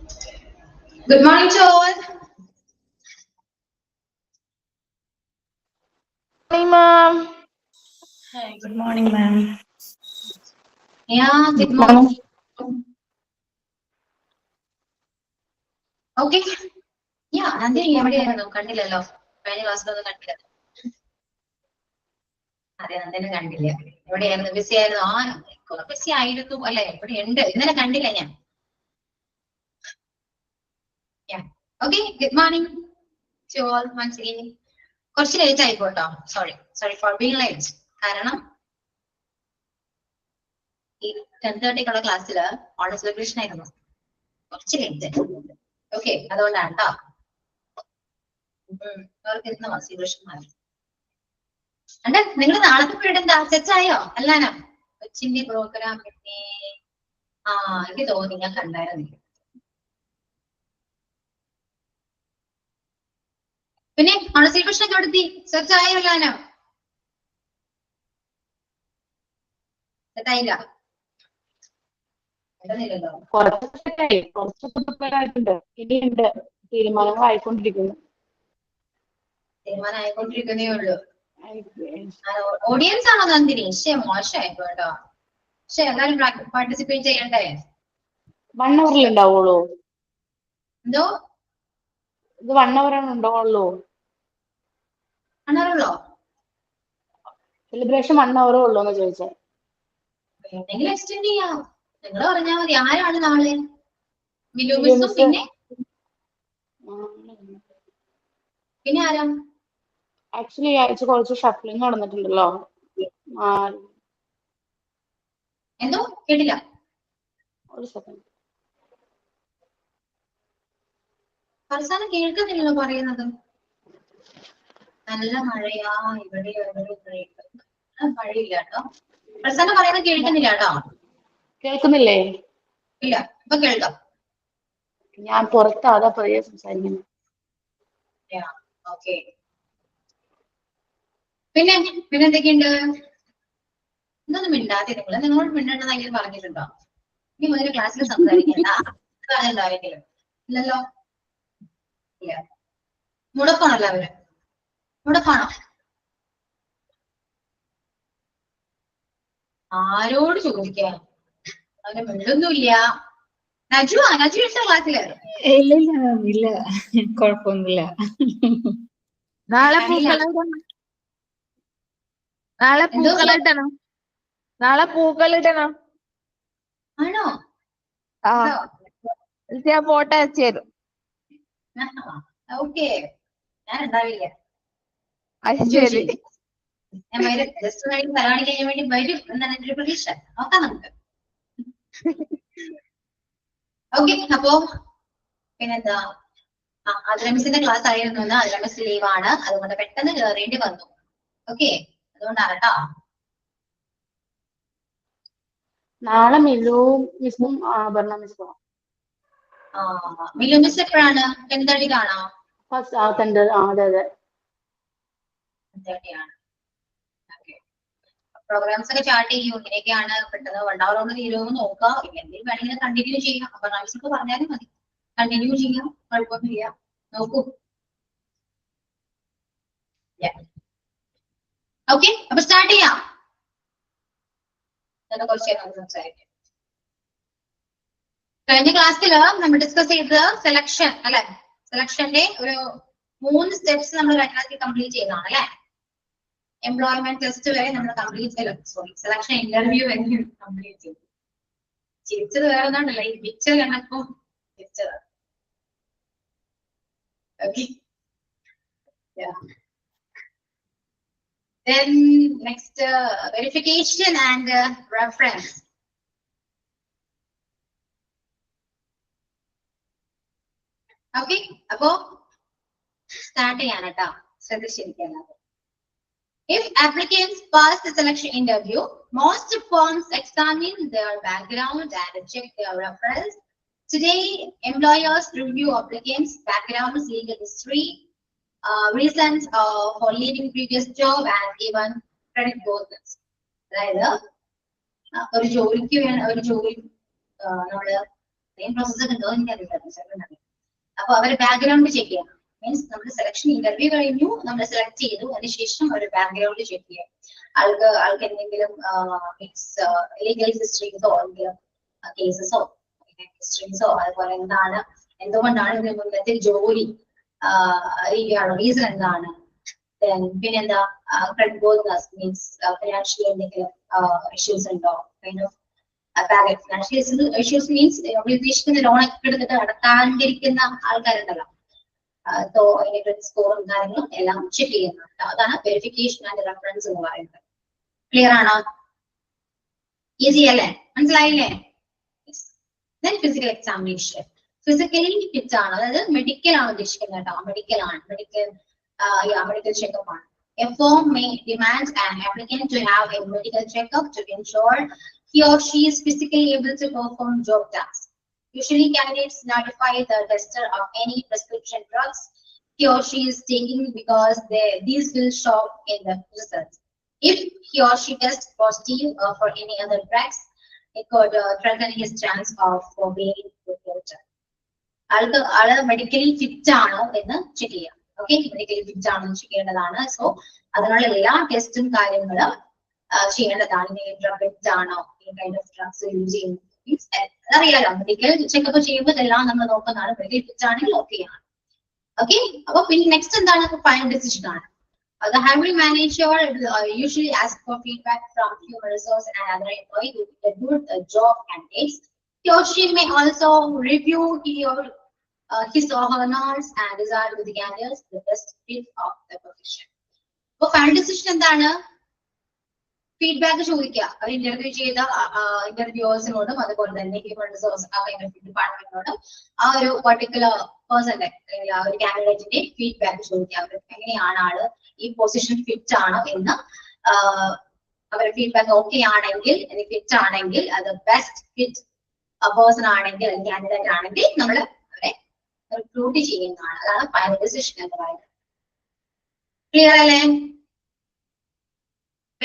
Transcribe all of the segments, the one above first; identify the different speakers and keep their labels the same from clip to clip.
Speaker 1: Good morning to all.
Speaker 2: Good morning, ma'am.
Speaker 3: Hi, good morning, ma'am.
Speaker 1: Yeah, good morning. Okay. Yeah, Nandini എവിടെയായിരുന്നു? കണ്ടില്ലല്ലോ. കഴിഞ്ഞ ക്ലാസ്സിലൊന്നും കണ്ടില്ല. അതെ, നന്ദിനെ കണ്ടില്ല. എവിടെയായിരുന്നു? ബിസി ആയിരുന്നു. ബിസി ആയിരുന്നു അല്ലെ? എവിടെയുണ്ട്? ഇന്നലെ കണ്ടില്ല ഞാൻ. Okay, good morning to all once again. കുറച്ച് late ആയിക്കോട്ടോ. Sorry for being late. കാരണം ഈ 10:30 ക്ലാസ്സിൽ ഓണർ സെലിബ്രേഷൻ ആയിരുന്നു. കുറച്ച് ലേറ്റ്. ഓക്കെ, അതുകൊണ്ടാണ് കേട്ടോ. അവർക്ക് ഇന്ന് സെലിബ്രേഷൻ മാറി. അണ്ട് നിങ്ങൾ നാളത്തെ പീരീഡ് എന്താ സെറ്റ് ആയോ? അല്ലാനോ കൊച്ചിന്റെ പ്രോഗ്രാം പിന്നെ എനിക്ക് തോന്നി ഞാൻ കണ്ടായിരുന്നു. പിന്നെ ഓണർ സെലിബ്രേഷൻ ഒക്കെ എടുത്തി സെറ്റ് ആയോ? അല്ലാനോ സെറ്റ് ആയില്ല.
Speaker 2: ഇനിയുണ്ട് തീരുമാനങ്ങൾ ആയിക്കൊണ്ടിരിക്കുന്നു.
Speaker 1: തീരുമാനം ആയിക്കൊണ്ടിരിക്കുന്നേ ഉള്ളൂ. ഓഡിയൻസ് ആണോ നന്ദിനി? മോശമായിപ്പോ കേട്ടോ. പക്ഷെ എല്ലാരും പാർട്ടിസിപ്പേറ്റ് ചെയ്യണ്ടേ?
Speaker 2: 1 hour ഉണ്ടാവുള്ളൂ.
Speaker 1: എന്തോ
Speaker 2: ഇത് 1 hour ആണ് ഉണ്ടാവുള്ളൂ.
Speaker 1: 1 hour ഉള്ളോ?
Speaker 2: സെലിബ്രേഷൻ 1 hour ഉള്ളൂ എന്ന് ചോദിച്ചേ.
Speaker 1: എന്തെങ്കിലും എക്സ്റ്റെൻഡ് ചെയ്യാം. നിങ്ങൾ പറഞ്ഞാൽ മതി. ആരാണ് നാളെ? മിലുമിസും പിന്നെ ആരാ?
Speaker 2: ആക്ച്വലി ഈ ആഴ്ച കുറച്ച് ഷഫ്ലിംഗ് നടന്നിട്ടുണ്ടല്ലോ.
Speaker 1: എന്തോ കേട്ടില്ല.
Speaker 2: ഒരു സെക്കൻഡ്.
Speaker 1: ഫർസാന കേൾക്കുന്നില്ലല്ലോ പറയുന്നത്. നല്ല മഴയാ ഇവിടെ. മഴയില്ല കേട്ടോ. ഫർസാന പറയുന്നത് കേൾക്കുന്നില്ല കേട്ടോ.
Speaker 2: കേൾക്കുന്നില്ലേ?
Speaker 1: ഇല്ല, ഇപ്പൊ കേൾക്കാം.
Speaker 2: ഞാൻ പുറത്താതാ പതിയെ സംസാരിക്കുന്നു.
Speaker 1: ഓക്കെ. പിന്നെ എന്തൊക്കെയുണ്ട്? ഇന്നൊന്നും മിണ്ടാതെ നിങ്ങളോട് മിണ്ടണ്ടെന്നെങ്കിലും പറഞ്ഞിട്ടുണ്ടോ? ഇനി മുതൽ ക്ലാസ്സിൽ സംസാരിക്കണ്ട പറഞ്ഞിട്ടുണ്ടാവില്ലെങ്കിലും. ഇല്ലല്ലോ. ഇല്ല. മുടക്കാണല്ലോ അവര്. മുടക്കാണോ? ആരോട് ചോദിക്കാൻ? അവന് മിണ്ടൊന്നുമില്ല. നജു ഇഷ്ട ക്ലാസ്സില്?
Speaker 3: ഇല്ല കുഴപ്പമൊന്നുമില്ല. നാളെ പൂക്കളിടണം.
Speaker 1: ആണോ?
Speaker 3: ഞാൻ ഫോട്ടോ അയച്ചു തരും.
Speaker 1: ഓക്കെ, ഞാൻ ഉണ്ടാവില്ല.
Speaker 3: ശരി.
Speaker 1: ഞാൻ വരും. ജസ്റ്റ് പരിപാടി കഴിയാൻ വേണ്ടി വരും എന്നാണ് എന്റെ ഒരു പ്രതീക്ഷ. നോക്കാം നമുക്ക്. ഓക്കെ, അപ്പോ പിന്നെന്താ? അദ്രമിസിന്റെ ക്ലാസ് ആയിരുന്നു. അദ്രമിസ് ലീവാണ്, അതുകൊണ്ട് പെട്ടെന്ന് കയറേണ്ടി വന്നു. ഓക്കെ, അതുകൊണ്ടാണ് കേട്ടോ.
Speaker 2: നാളെ മിലു മിസ്സും ആഭരണ മിസ് പോണം.
Speaker 1: മിലു മിസ് എപ്പോഴാണ്? 10:30 കാണോ?
Speaker 2: അതെ.
Speaker 1: പ്രോഗ്രാംസ് ഒക്കെ സ്റ്റാർട്ട് ചെയ്യും. ഇങ്ങനെയൊക്കെയാണ്. പെട്ടെന്ന് 1 hour കൊണ്ട് തീരുമെന്ന് നോക്കാം. ഇല്ലെങ്കിൽ വേണമെങ്കിൽ കണ്ടിന്യൂ ചെയ്യാം. അപ്പൊ നമുക്ക് പറഞ്ഞാലും മതി. കണ്ടിന്യൂ ചെയ്യാം, കുഴപ്പമൊന്നുമില്ല. നോക്കൂ. ഓക്കെ, അപ്പൊ സ്റ്റാർട്ട് ചെയ്യാം. കുറച്ച് സംസാരിക്കാം. കഴിഞ്ഞ ക്ലാസ്സില് നമ്മൾ ഡിസ്കസ് ചെയ്തത് സെലക്ഷൻ അല്ലെ? സെലക്ഷന്റെ ഒരു 3 സ്റ്റെപ്സ് നമ്മൾ കഴിഞ്ഞ ക്ലാസ്സിൽ കംപ്ലീറ്റ് ചെയ്തതാണ് അല്ലെ? എംപ്ലോയ്മെന്റ് ടെസ്റ്റ് വരെ നമ്മൾ കംപ്ലീറ്റ് സെലക്ഷൻ ഇന്റർവ്യൂ വരെ കംപ്ലീറ്റ് ചെയ്തു. ചിരിച്ചത് വേറെ ഒന്നുണ്ടല്ലോ, ഈ പിക്ചർ കണ്ടപ്പോ ചിരിച്ചത്. Okay, then next verification and reference. Okay, അപ്പോ സ്റ്റാർട്ട് ചെയ്യാനട്ടാ. ശ്രദ്ധിച്ചിരിക്കാനാ. If applicants pass the selection interview, most firms examine their background and check their reference. Today, employers review applicants' backgrounds, legal history, reasons for leaving previous job, and even credit worthiness. അതായത് ഒരു ജോലിക്ക് നമ്മള് same process ഒക്കെ ഉണ്ടോ എനിക്കറിയില്ല. അപ്പൊ അവരെ background check ചെയ്യണം. മീൻസ് നമ്മുടെ സെലക്ഷൻ ഇന്റർവ്യൂ കഴിഞ്ഞു, നമ്മൾ സെലക്ട് ചെയ്തു, അതിനുശേഷം അവരുടെ ബാക്ക്ഗ്രൗണ്ട് ചെക്ക് ചെയ്യാം. ആൾക്ക് എന്തെങ്കിലും മീൻസ് ലീഗൽ ഹിസ്റ്ററീസോ അല്ലെങ്കിൽ കേസസോ ഹിസ്റ്ററീസോ, അതുപോലെ എന്തുകൊണ്ടാണ് ഇതിന് മുന്നത്തെ ജോലി റീസൺ എന്താണ്, പിന്നെന്താ ക്രെഡിറ്റ് വർത്തിനെസ് മീൻസ് ഫിനാൻഷ്യലി എന്തെങ്കിലും ഇഷ്യൂസ് ഉണ്ടോ, kind of financial issues means നമ്മൾ ഉദ്ദേശിക്കുന്ന ലോൺ ഒക്കെ എടുത്തിട്ട് അടക്കാണ്ടിരിക്കുന്ന ആൾക്കാരുണ്ടല്ലോ, സോ അതിന്റെ ക്രെഡിറ്റ് സ്കോറും കാര്യങ്ങളും എല്ലാം ചെക്ക് ചെയ്യുന്നുണ്ട്. അതാണ് വെരിഫിക്കേഷൻ ആൻഡ് റെഫറൻസ് എന്ന് പറയുന്നത്. ക്ലിയർ ആണോ? ഈസി അല്ലേ? മനസ്സിലായില്ലേ? ഫിസിക്കൽ എക്സാമിനേഷൻ ഫിസിക്കലി ഫിറ്റ് ആണ്, അതായത് മെഡിക്കൽ ആണ് ഉദ്ദേശിക്കുന്നത് കേട്ടോ. മെഡിക്കൽ ആണ്, മെഡിക്കൽ ചെക്കപ്പ് ആണ്. A firm may demand an applicant to have a medical checkup to ensure he or she is physically able to perform job tasks. Usually, candidates notify the tester of any prescription drugs he or she is taking because these will show in the results. If he or she tests positive for any other drugs, it could threaten his chance of being recruited. ആള് medically fit ആണോ എന്ന് check ചെയ്യാം. Okay, medically fit ആണോ എന്ന് check ചെയ്യേണ്ടതാണ്. So അതിനുള്ള എല്ലാ ടെസ്റ്റും കാര്യങ്ങളും ചെയ്യേണ്ടതാണ്. ഫിറ്റ് ആണോ, ഈ കൈൻഡ് ഓഫ് ഡ്രഗ്സ് യൂസ് ചെയ്യുന്നത് അതറിയാലോ. മെഡിക്കൽ ചെക്കപ്പ് ചെയ്യുമ്പോൾ എല്ലാം നമ്മൾ നോക്കുന്നതാണ്. മെഡിക്കൽ ഫിറ്റ് ആണെങ്കിൽ ഓക്കെ ആണ്. ഓക്കെ, അപ്പൊ പിന്നെ നെക്സ്റ്റ് എന്താണ്? ഫൈനൽ ഡിസിഷൻ ആണ്. The hiring manager usually asks for feedback from human resource and other employee who did a good job candidates. He or she may also review his or her notes and decide with the candidates the best fit of the position. So final decision എന്താണ്? Feedback ചോദിക്കുക. അവർ interview ചെയ്ത ഇന്റർവ്യൂവേഴ്സിനോടും അതുപോലെ തന്നെ human resource ഡിപ്പാർട്ട്മെന്റിനോടും ആ ഒരു particular പേഴ്സന്റെ അല്ലെങ്കിൽ ആ ഒരു കാൻഡിഡേറ്റിന്റെ ഫീഡ്ബാക്ക് ചോദിക്കുക. അവർ എങ്ങനെയാണ് ആള് ഈ പൊസിഷൻ ഫിറ്റ് ആണോ എന്ന് അവർ ഫീഡ്ബാക്ക് ഓക്കെ ആണെങ്കിൽ, ഫിറ്റ് ആണെങ്കിൽ, അത് ബെസ്റ്റ് ഫിറ്റ് പേഴ്സൺ ആണെങ്കിൽ, കാൻഡിഡേറ്റ് ആണെങ്കിൽ നമ്മൾ അവരെ റിക്രൂട്ട് ചെയ്യുന്നതാണ്. അതാണ് ഫൈനൽ ഡിസിഷൻ എന്ന് പറയുന്നത്. ക്ലിയർ അല്ലേ?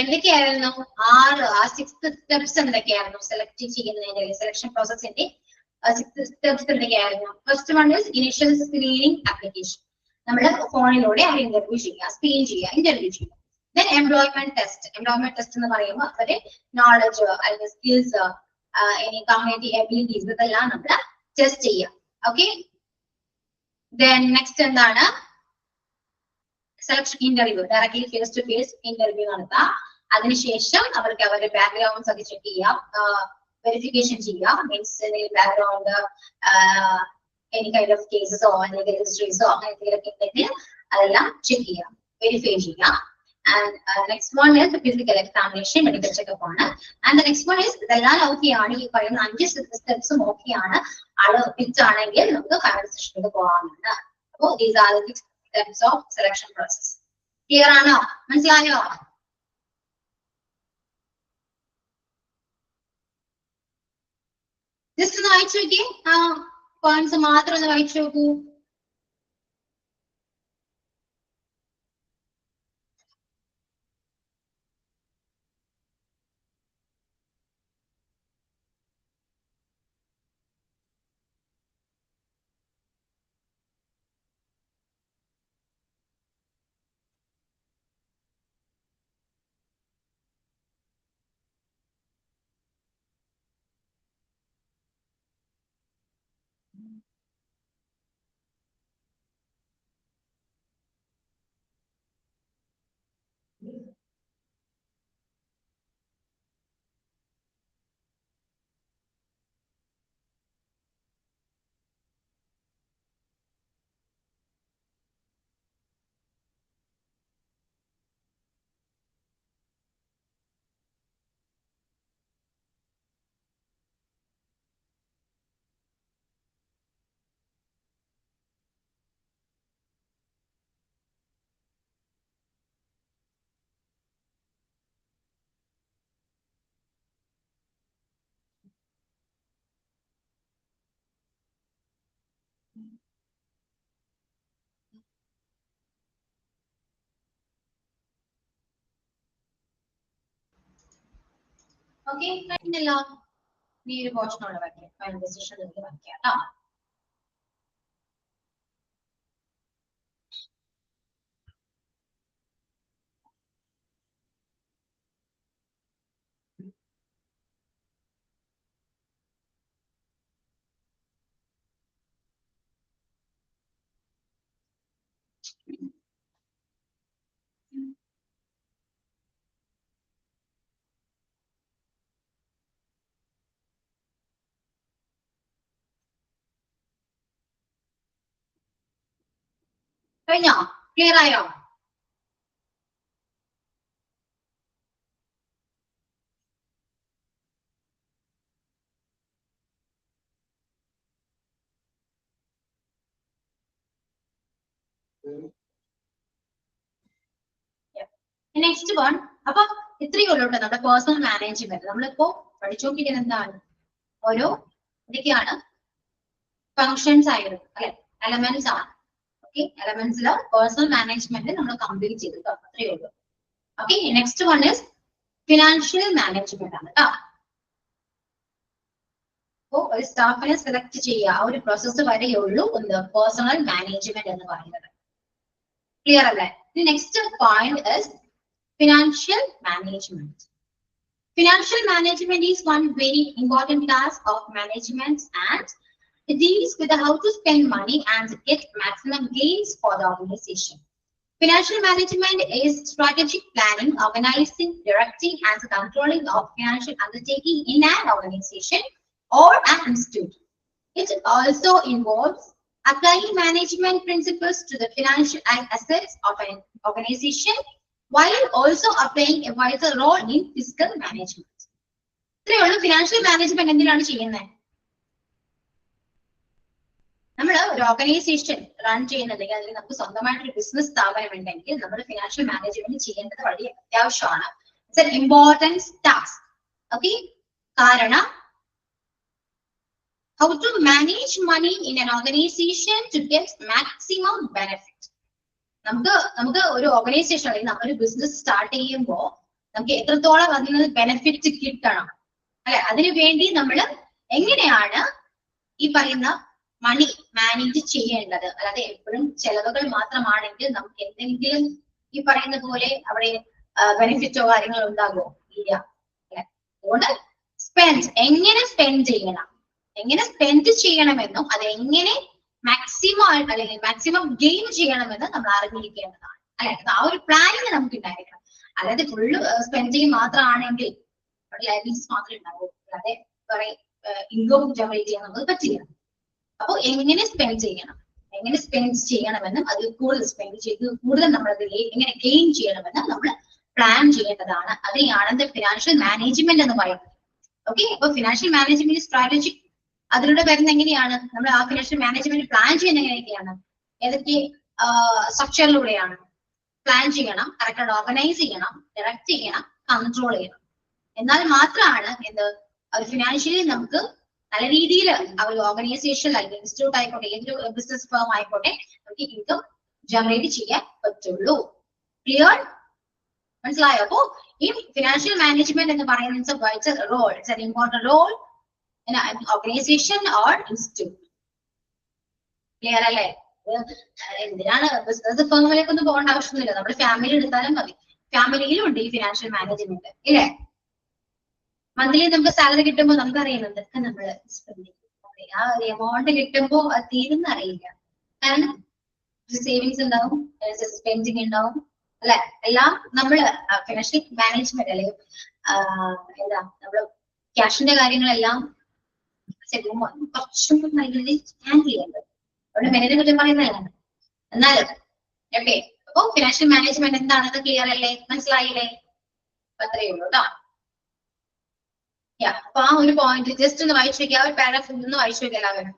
Speaker 1: എന്തൊക്കെയായിരുന്നു 6 സ്റ്റെപ്സ് എന്തൊക്കെയായിരുന്നു സെലക്ട് ചെയ്യുന്നതിന്റെ സെലക്ഷൻ പ്രോസസിന്റെ 6 സ്റ്റെപ്സ് എന്തൊക്കെയായിരുന്നു? First one is initial screening application. നമ്മൾ ഫോണിലൂടെ അവർ ഇന്റർവ്യൂ ചെയ്യുക, സ്ക്രീൻ ചെയ്യുക, ഇന്റർവ്യൂ ചെയ്യുക. Then employment test. Employment test എന്ന് പറയുമ്പോൾ അവരുടെ നോളജ് അല്ലെങ്കിൽ സ്കിൽസ്, ഇനി കമ്മ്യൂണിറ്റി എബിലിറ്റീസ്, ഇതെല്ലാം നമ്മൾ ടെസ്റ്റ് ചെയ്യാം. ഓക്കെ, ദെൻ നെക്സ്റ്റ് എന്താണ്? Selection interview, directly face to face interview നടത്താം. അതിനുശേഷം അവർക്ക് അവരുടെ ബാക്ക്ഗ്രൗണ്ട്സ് ഒക്കെ ചെക്ക് ചെയ്യാം, വെരിഫിക്കേഷൻ ചെയ്യാം. Means background any kind of കേസസോ അല്ലെങ്കിൽ ഹിസ്റ്ററീസോ അങ്ങനെ എന്തെങ്കിലുമൊക്കെ ഉണ്ടെങ്കിൽ അതെല്ലാം ചെക്ക് ചെയ്യാം, വെരിഫൈ ചെയ്യാം. And next one is the physical examination, medical checkup ആണ്. And the next one is ഇതെല്ലാം ഓക്കെ ആണ്, ഈ പറയുന്ന 5 സ്റ്റെപ്സും ഓക്കെ ആണ്, ആള് ഫിറ്റ് ആണെങ്കിൽ നമുക്ക് ഫൈനൽ ഡിസിഷനിലേക്ക് പോകാവുന്നതാണ്. അപ്പോ these are the 6 steps of selection process. Clear ആണോ? മനസ്സിലായോ? ജസ്റ്റ് ഒന്ന് വായിച്ചു നോക്കിയേ, ആ പോയിന്റ്സ് മാത്രം ഒന്ന് വായിച്ചു നോക്കൂ. ഓക്കെ, കഴിഞ്ഞല്ലോ. ഈ ഒരു പോർഷനോട് വയ്ക്കാം, ഫൈനൽ ഡിസിഷൻ വയ്ക്കാം കേട്ടോ. കഴിഞ്ഞോ? ക്ലിയർ ആയോ? Next one. അപ്പൊ ഇത്രയേ ഉള്ളൂ കേട്ടോ നമ്മുടെ പേഴ്സണൽ മാനേജ്മെന്റ്. നമ്മളിപ്പോ പഠിച്ചുകൊണ്ടിരിക്കുന്നത് എന്താണ്? ഓരോ ഇതൊക്കെയാണ് ഫങ്ഷൻസ് ആയിരുന്നു അല്ലെ, എലമെന്റ്സ് ആണ്. ഓക്കെ, എലമെന്റ്സില് പേഴ്സണൽ മാനേജ്മെന്റ് നമ്മൾ കംപ്ലീറ്റ് ചെയ്തു. അത്രയേ ഉള്ളൂ. Okay, next one is financial management ആണ് കേട്ടോ. അപ്പോ ഒരു സ്റ്റാഫിനെ സെലക്ട് ചെയ്യുക, ആ ഒരു പ്രോസസ്സ് വരെയേ ഉള്ളൂ ഒന്ന് പേഴ്സണൽ മാനേജ്മെന്റ് എന്ന് പറയുന്നത്. ക്ലിയർ അല്ലേ? Next point is financial management. Financial management is one very important task of management, and it deals with how to spend money and get maximum gains for the organization. Financial management is strategic planning, organizing, directing, and controlling of financial undertaking in an organization or an institute. It also involves applying management principles to the financial assets of an organization, while also applying a vital role in fiscal management. ഇത്രയേ ഉള്ളൂ. Financial management എന്തിനാണ് ചെയ്യുന്നത്? നമ്മൾ ഒരു organisation run ചെയ്യുന്നുണ്ടെങ്കിൽ, അല്ലെങ്കിൽ നമുക്ക് സ്വന്തമായിട്ട് ഒരു ബിസിനസ് സ്ഥാപനം ഉണ്ടെങ്കിൽ നമ്മൾ ഫിനാൻഷ്യൽ മാനേജ്മെന്റ് ചെയ്യേണ്ടത് വളരെ അത്യാവശ്യമാണ്. It's an important task. Okay, കാരണം how to manage money in an organization to get maximum benefit. നമുക്ക് ഒരു ഓർഗനൈസേഷൻ അല്ലെങ്കിൽ നമ്മളൊരു ബിസിനസ് സ്റ്റാർട്ട് ചെയ്യുമ്പോൾ നമുക്ക് എത്രത്തോളം അതിൽ നിന്ന് ബെനിഫിറ്റ് കിട്ടണം അല്ലെ, അതിനു വേണ്ടി നമ്മൾ എങ്ങനെയാണ് ഈ പറയുന്ന മണി മാനേജ് ചെയ്യേണ്ടത്. അല്ലാതെ എപ്പോഴും ചെലവുകൾ മാത്രമാണെങ്കിൽ നമുക്ക് എന്തെങ്കിലും ഈ പറയുന്ന പോലെ അവിടെ ബെനിഫിറ്റോ കാര്യങ്ങളോ ഉണ്ടാകുമോ? ഇല്ല. അല്ലെ, അതുകൊണ്ട് എങ്ങനെ സ്പെൻഡ് ചെയ്യണം, എങ്ങനെ സ്പെൻഡ് ചെയ്യണമെന്നും അത് എങ്ങനെ മാക്സിമം അല്ലെങ്കിൽ മാക്സിമം ഗെയിൻ ചെയ്യണമെന്ന് നമ്മൾ അറിഞ്ഞിരിക്കേണ്ടതാണ് അല്ലെ. ആ ഒരു പ്ലാനിങ് നമുക്ക് ഉണ്ടായിരിക്കണം. അല്ലാതെ ഫുള്ള് സ്പെൻഡിങ് മാത്രമാണെങ്കിൽ ലൈബിലിറ്റീസ് മാത്രമേ ഉണ്ടാവൂ, അല്ലാതെ കുറെ ഇൻകം ജനറേറ്റ് ചെയ്യാൻ നമുക്ക് പറ്റില്ല. അപ്പോൾ എങ്ങനെ സ്പെൻഡ് ചെയ്യണമെന്നും അതിൽ കൂടുതൽ സ്പെൻഡ് ചെയ്ത് കൂടുതൽ നമ്മൾ എങ്ങനെ ഗെയിൻ ചെയ്യണമെന്നും നമ്മൾ പ്ലാൻ ചെയ്യേണ്ടതാണ്. അതിനെയാണ് ഫിനാൻഷ്യൽ മാനേജ്മെന്റ് എന്ന് പറയുന്നത്. ഓക്കെ, അപ്പൊ ഫിനാൻഷ്യൽ മാനേജ്മെന്റ് സ്ട്രാറ്റജിക് അതിലൂടെ വരുന്ന എങ്ങനെയാണ് നമ്മൾ ആ ഫിനാൻഷ്യൽ മാനേജ്മെന്റ് പ്ലാൻ ചെയ്യുന്ന എങ്ങനെയൊക്കെയാണ്, ഏതൊക്കെ സ്ട്രക്ചറിലൂടെയാണ് പ്ലാൻ ചെയ്യണം, കറക്റ്റായിട്ട് ഓർഗനൈസ് ചെയ്യണം, ഡയറക്ട് ചെയ്യണം, കൺട്രോൾ ചെയ്യണം. എന്നാൽ മാത്രമാണ് എന്ത് അത് ഫിനാൻഷ്യലി നമുക്ക് നല്ല രീതിയിൽ ആ ഒരു ഓർഗനൈസേഷൻ അല്ലെങ്കിൽ ഇൻസ്റ്റിറ്റ്യൂട്ട് ആയിക്കോട്ടെ, ഏതൊരു ബിസിനസ് ഫേം ആയിക്കോട്ടെ, നമുക്ക് ഇൻകം ജനറേറ്റ് ചെയ്യാൻ പറ്റുള്ളൂ. ക്ലിയർ? മനസ്സിലായോ? അപ്പോ ഈ ഫിനാൻഷ്യൽ മാനേജ്മെന്റ് എന്ന് പറയുന്നത് role, it's an important role in an organization or institute. Clear അല്ലേ? എന്തിനാണ് ബിസിനസ് ഫേമിലേക്ക് ഒന്നും പോകേണ്ട ആവശ്യമൊന്നുമില്ല. നമ്മുടെ ഫാമിലി എടുത്താലും മതി. ഫാമിലിയിലും ഉണ്ട് ഈ ഫിനാൻഷ്യൽ മാനേജ്മെന്റ് ഇല്ലേ? മന്ത്ലി നമുക്ക് സാലറി കിട്ടുമ്പോൾ നമുക്കറിയാം എന്തൊക്കെ നമ്മൾ ആ ഒരു എമൗണ്ട് കിട്ടുമ്പോൾ അത് തീരുന്ന അറിയില്ല. കാരണം സേവിങ്സ് ഉണ്ടാവും, സ്പെൻഡിങ് ഉണ്ടാവും അല്ലെ. എല്ലാം നമ്മള് ഫിനാൻഷ്യൽ മാനേജ്മെന്റ് അല്ലെങ്കിൽ എന്താ നമ്മള് ക്യാഷിന്റെ കാര്യങ്ങളെല്ലാം കുറച്ചും നല്ല ഹാൻഡിൽ ചെയ്യേണ്ടത്. അവിടെ മെനനെ കുറിച്ച് പറയുന്നതാണ്. എന്നാലും ഓക്കെ, അപ്പൊ ഫിനാൻഷ്യൽ മാനേജ്മെന്റ് എന്താണെന്ന് ക്ലിയർ അല്ലേ? മനസ്സിലായില്ലേ? അത്രയേ ഉള്ളൂ കേട്ടോ. അപ്പൊ ആ ഒരു പോയിന്റ് ജസ്റ്റ് ഒന്ന് വായിച്ചു വെക്കുക, ആ ഒരു പാരാഗ്രാഫ് ഒന്ന് വായിച്ചു വെക്കുക എല്ലാവരും.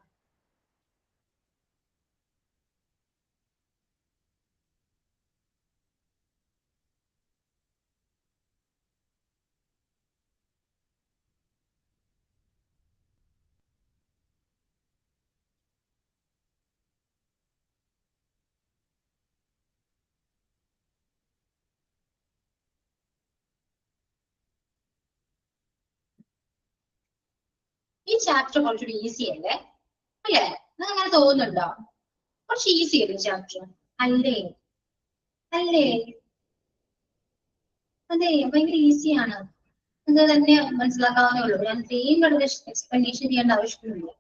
Speaker 1: ചാപ്റ്റർ കുറച്ചുകൂടി ഈസി അല്ലേ? അല്ലേ? നിങ്ങൾക്ക് അങ്ങനെ തോന്നുന്നുണ്ടോ? കുറച്ച് ഈസി അല്ലേ ചാപ്റ്റർ? അല്ലേ? അല്ലേ? അതെ, ഭയങ്കര ഈസിയാണ്. നിങ്ങൾക്ക് തന്നെ മനസ്സിലാക്കാവുന്നേ ഉള്ളൂ. ഞാൻ സെയിം എക്സ്പ്ലനേഷൻ ചെയ്യേണ്ട ആവശ്യമില്ല.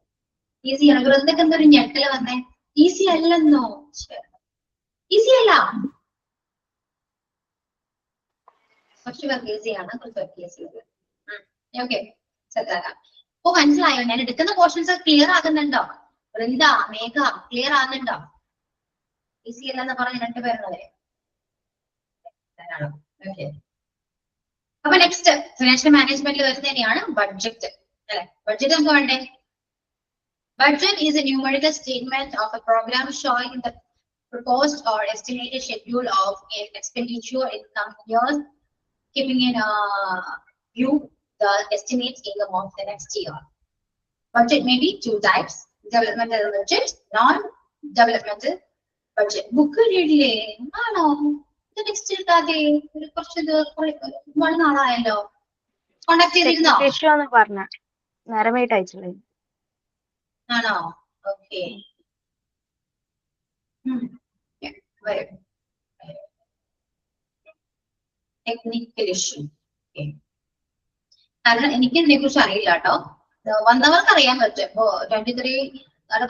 Speaker 1: ഈസിയാണ്. വെറുതെ എന്തൊരു ഞെട്ടല് വന്നേ. ഈസി അല്ലെന്നോ? ഈസി അല്ല. കുറച്ച് പേർക്ക് ഈസിയാണ്, കുറച്ച് പേർക്ക് ഈസി അല്ല. ഓക്കെ, ശ്രദ്ധാക്കാം. അപ്പൊ മനസ്സിലായോ? ഞാൻ എടുക്കുന്ന പോർഷൻസ് ക്ലിയർ ആകുന്നുണ്ടോ? വൃന്ദ, മേഘ ക്ലിയർ ആകുന്നുണ്ടോ? ഈസി അല്ലെന്ന് പറഞ്ഞ രണ്ടുപേരുള്ളവരെ. ഓക്കെ, അപ്പൊ നെക്സ്റ്റ് ഫിനാൻഷ്യൽ മാനേജ്മെന്റിൽ വരുന്നത് തന്നെയാണ് ബഡ്ജറ്റ് അല്ലെ? ബഡ്ജറ്റ് നമുക്ക് വേണ്ടേ? Budget is a numerical statement of a program showing the proposed or estimated schedule of an expenditure in some years, keeping in view the estimated income of the next year. Budget may be two types: developmental budget, non-developmental budget. Book readile aano next ഇട്ടാതെ ഒരു കുറച്ച് ഒരുപാട് നാളായല്ലോ. Contact ചെയ്തിരുന്നോ?
Speaker 2: പറഞ്ഞ നേരമായിട്ട് അയച്ചോളൂ.
Speaker 1: ആണോ? Okay, technical issue. കാരണം എനിക്ക് ഇതിനെ കുറിച്ച് അറിയില്ല കേട്ടോ. വന്നവർക്ക് അറിയാൻ പറ്റും. ഇപ്പോ 23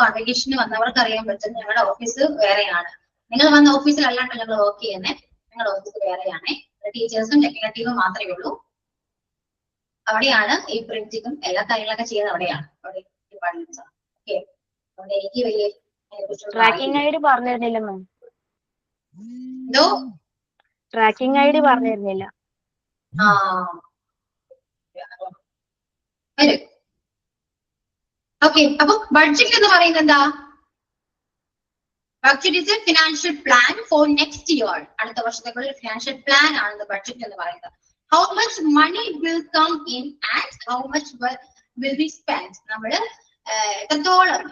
Speaker 1: കോൺവെക്കേഷന് വന്നവർക്ക് അറിയാൻ പറ്റും. ഞങ്ങളുടെ ഓഫീസ് വേറെയാണ്. നിങ്ങൾ വന്ന ഓഫീസിലല്ലാണ്ട് ഞങ്ങൾ വർക്ക് ചെയ്യുന്നത്. ഞങ്ങളുടെ ഓഫീസ് വേറെയാണ്. ടീച്ചേഴ്സും ടെക്നിക്കൽ ടീമും മാത്രമേ ഉള്ളൂ. അവിടെയാണ് ഈ പ്രിന്റിങ്ങും എല്ലാ കാര്യങ്ങളൊക്കെ ചെയ്യുന്നത്. അവിടെയാണ് ഡിപ്പാർട്ട്മെന്റ്സ്. ഓക്കെ, അതുകൊണ്ട് എനിക്ക് വലിയ
Speaker 2: ട്രാക്കിംഗ് ഐഡി പറഞ്ഞിരുന്നില്ല മാം.
Speaker 1: എന്തോ
Speaker 2: ട്രാക്കിംഗ് ഐഡി പറഞ്ഞിരുന്നില്ല.
Speaker 1: ഓക്കെ, അപ്പൊ ബഡ്ജറ്റ് എന്ന് പറയുന്നത് എന്താ? Budget is a financial plan for next year. അടുത്ത വർഷത്തേക്കുള്ള ഫിനാൻഷ്യൽ പ്ലാൻ ആണ് ബഡ്ജറ്റ് എന്ന് പറയുന്നത്. How much money will come in and how much will be spend. നമ്മള് എത്രത്തോളം